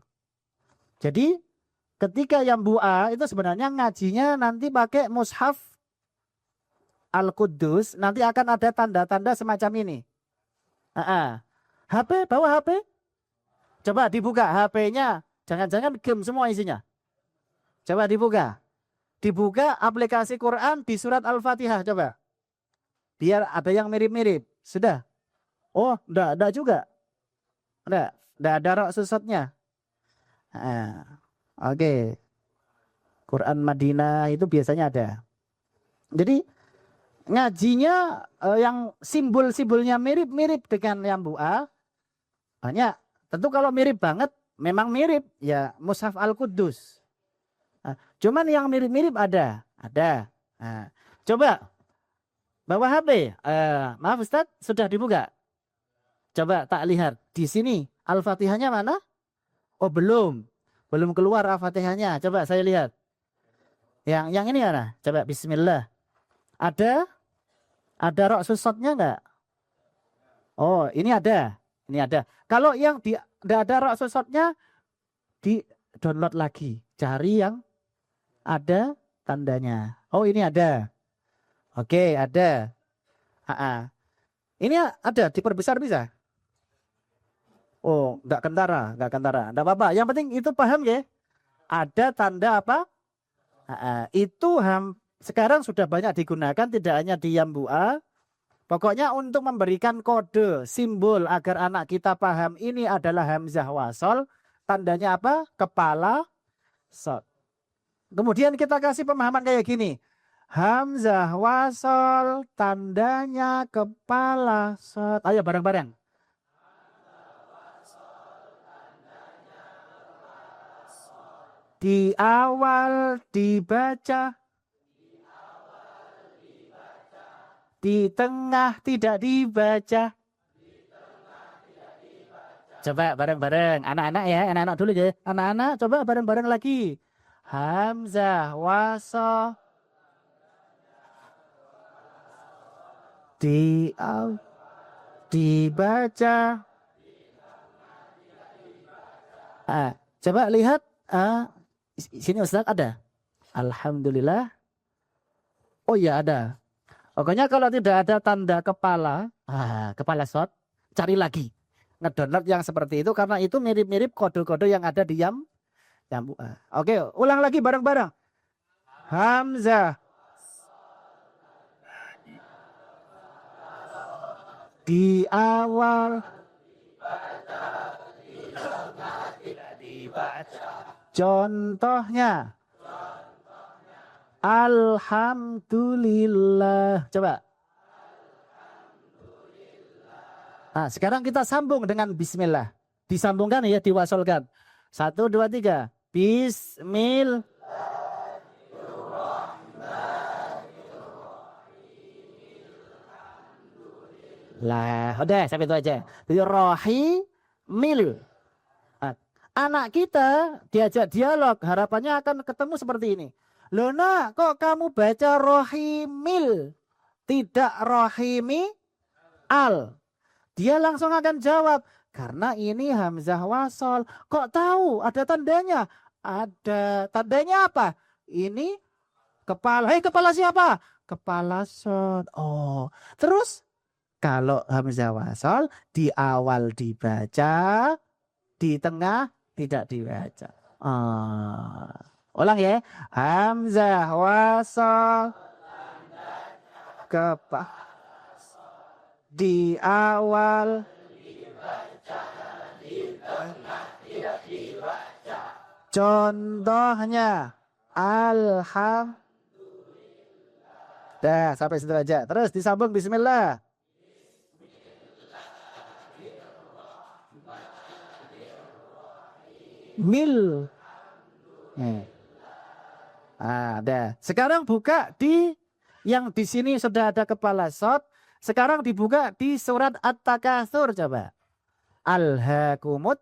Jadi ketika Yambu A itu sebenarnya ngajinya nanti pakai mushaf Al-Quddus, nanti akan ada tanda-tanda semacam ini. HP, bawa HP. Coba dibuka HP-nya. Jangan-jangan game semua isinya. Coba dibuka. Dibuka aplikasi Quran di surat Al-Fatihah coba. Biar ada yang mirip-mirip. Sudah? Oh, enggak juga. Enggak ada rok susutnya. Oke. Quran Madinah itu biasanya ada. Jadi ngajinya yang simbol-simbolnya mirip-mirip dengan Yambu A. Banyak. Tentu kalau mirip banget memang mirip ya Mushaf Al-Quddus. Cuman yang mirip-mirip ada. Coba bawa HP. Maaf Ustadz, sudah dibuka. Coba tak lihat di sini Al-Fatihahnya mana? Oh belum keluar Al-Fatihahnya. Coba saya lihat. Yang ini mana? Coba Bismillah. Ada rok susotnya enggak? Oh ini ada. Kalau yang tidak ada rok susotnya di download lagi. Cari yang ada tandanya. Oh ini ada. Oke ada. Ini ada diperbesar bisa? Oh enggak kentara. Enggak apa-apa. Yang penting itu paham ya. Ada tanda apa? Itu sekarang sudah banyak digunakan tidak hanya di Yambu A. Pokoknya untuk memberikan kode, simbol agar anak kita paham ini adalah hamzah wasol. Tandanya apa? Kepala shot. Kemudian kita kasih pemahaman kayak gini. Hamzah wasol tandanya kepala shot. Ayo bareng-bareng. Di awal dibaca. Di tengah tidak dibaca. Coba bareng-bareng. Anak-anak ya. Anak-anak dulu ya. Anak-anak coba bareng-bareng lagi. Hamzah wasol. Dibaca. Coba lihat. Sini Ustaz ada. Alhamdulillah. Oh iya ada. Pokoknya kalau tidak ada tanda kepala shot, cari lagi. Ngedownload yang seperti itu karena itu mirip-mirip kode-kode yang ada di Yambu A. Oke, ulang lagi bareng-bareng. Hamzah. Di awal. Contohnya. Alhamdulillah. Coba. Nah, sekarang kita sambung dengan bismillah. Disambungkan ya, diwasolkan. 1, 2, 3. Bismillah. Lah, udah sampai itu aja. Jadi rahimil. Nah, anak kita diajak dialog, harapannya akan ketemu seperti ini. Loh nak, kok kamu baca rahimil, tidak rahimi al? Dia langsung akan jawab, karena ini hamzah wasol. Kok tahu? Ada tandanya. Ada. Tandanya apa? Ini kepala. Hei, kepala siapa? Kepala sod. Oh, terus kalau hamzah wasol di awal dibaca, di tengah tidak dibaca. Ulang ya. Hamzah wasol di awal contohnya alhamdulillah. Dah sampai situ aja. Terus disambung bismillah. Mil. Dah. Sekarang buka di yang di sini sudah ada kepala sod. Sekarang dibuka di surat At-Takatsur coba. Alhaakumut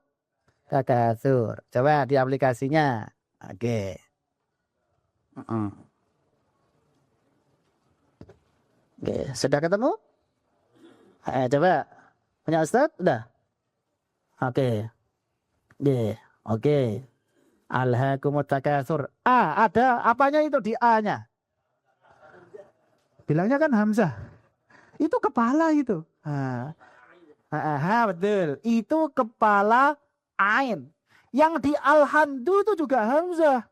takatsur. Coba di aplikasinya. Oke. Oke, sudah ketemu? Coba. Punya Ustaz? Udah? Oke. Oke. Alhaakumut takatsur. Ada apanya itu di A-nya? Bilangnya kan hamzah. Itu kepala itu. Betul. Itu kepala ain. Yang di alhamdu itu juga hamzah.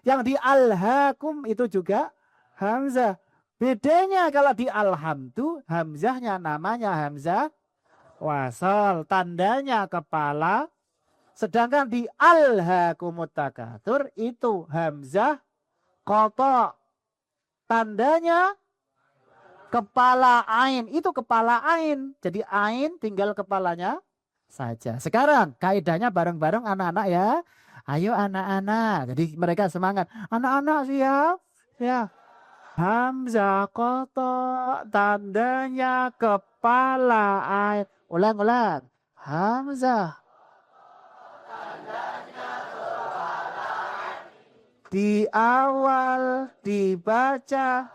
Yang di alhaakum itu juga hamzah. Bedanya kalau di alhamdu, hamzahnya namanya hamzah wasal. Tandanya kepala. Sedangkan di alhaakumut takatsur itu hamzah qata. Tandanya kepala ain. Itu kepala ain. Jadi ain tinggal kepalanya saja. Sekarang kaidahnya bareng-bareng anak-anak ya. Ayo anak-anak. Jadi mereka semangat. Anak-anak siap? Ya. Hamzah qata. Tandanya kepala ain. Ulang-ulang. Hamzah. Di awal dibaca,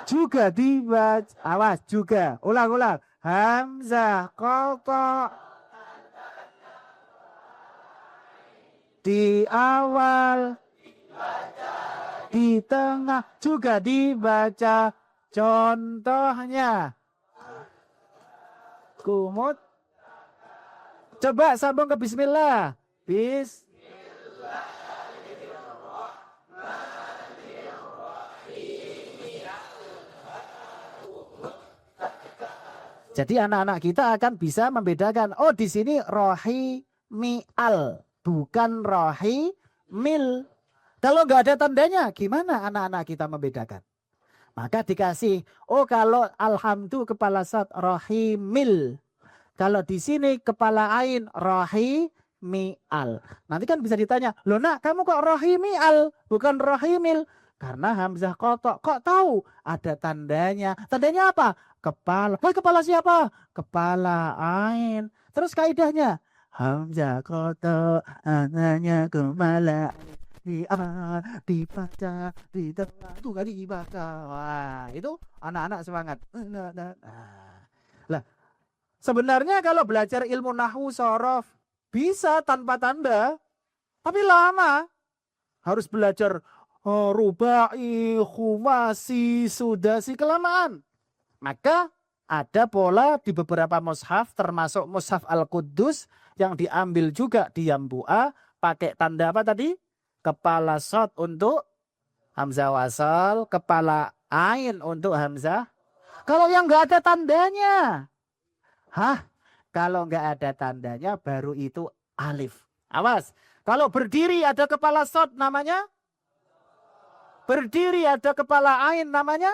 juga dibaca, awas juga, ulang-ulang. Hamzah qata. Di awal, di tengah, juga dibaca. Contohnya, kumut. Coba sambung ke bismillah. Jadi anak-anak kita akan bisa membedakan. Oh, di sini rohi mi'al, bukan rohi mil. Kalau nggak ada tandanya, gimana anak-anak kita membedakan? Maka dikasih, oh kalau alhamdu kepala sad rohi mil. Kalau di sini kepala ain rohi mi'al. Nanti kan bisa ditanya, loh nak kamu kok rohi mi'al, bukan rohi mil? Karena hamzah qata. Kok tahu? Ada tandanya. Tandanya apa? Kepala. Kepala siapa? Kepala ain. Terus kaidahnya. Hamzah qata. Tandanya kepala. Dibaca. Di tengah. Itu kan dibaca. Wah, itu anak-anak semangat. Lah, sebenarnya kalau belajar ilmu nahwu sorof bisa tanpa tanda. Tapi lama. Harus belajar rubai, khumasi, sudasi, kelamaan. Maka ada pola di beberapa mushaf, termasuk mushaf Al-Quddus yang diambil juga di Yambu'a, pakai tanda apa tadi? Kepala shad untuk hamzah wasal, kepala ain untuk hamzah. Kalau yang nggak ada tandanya, kalau nggak ada tandanya baru itu alif. Awas, kalau berdiri ada kepala shad namanya? Berdiri ada kepala ain namanya?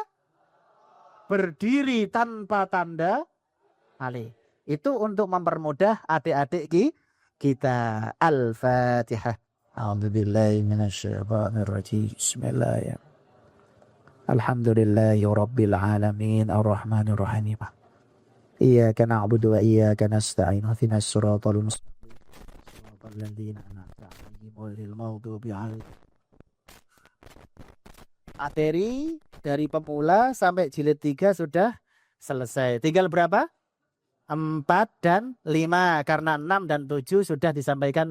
Berdiri tanpa tanda alif. Itu untuk mempermudah adik-adik kita. Al-Fatihah. A'udzubillahi minasyaitonirrajim. Bismillahirrahmanirrahim. Alhamdulillahirabbil alamin arrahmanirrahim. Iyyaka na'budu wa iyyaka nasta'in. Ihdinas siratal mustaqim. Siratal ladzina an'amta 'alaihim ghairil maghdubi 'alaihim. Materi dari pemula sampai jilid 3 sudah selesai. Tinggal berapa? 4 dan 5. Karena 6 dan 7 sudah disampaikan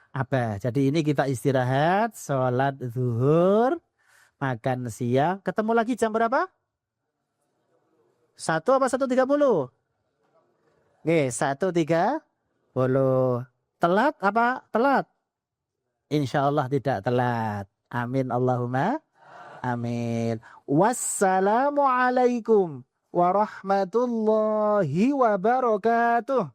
Abah. Jadi ini kita istirahat, sholat zuhur, makan siang. Ketemu lagi jam berapa? 1 apa 1.30? Oke, 1.30. Telat apa? Telat? Insya Allah tidak telat. Amin Allahumma. Amin. Wassalamualaikum warahmatullahi wabarakatuh.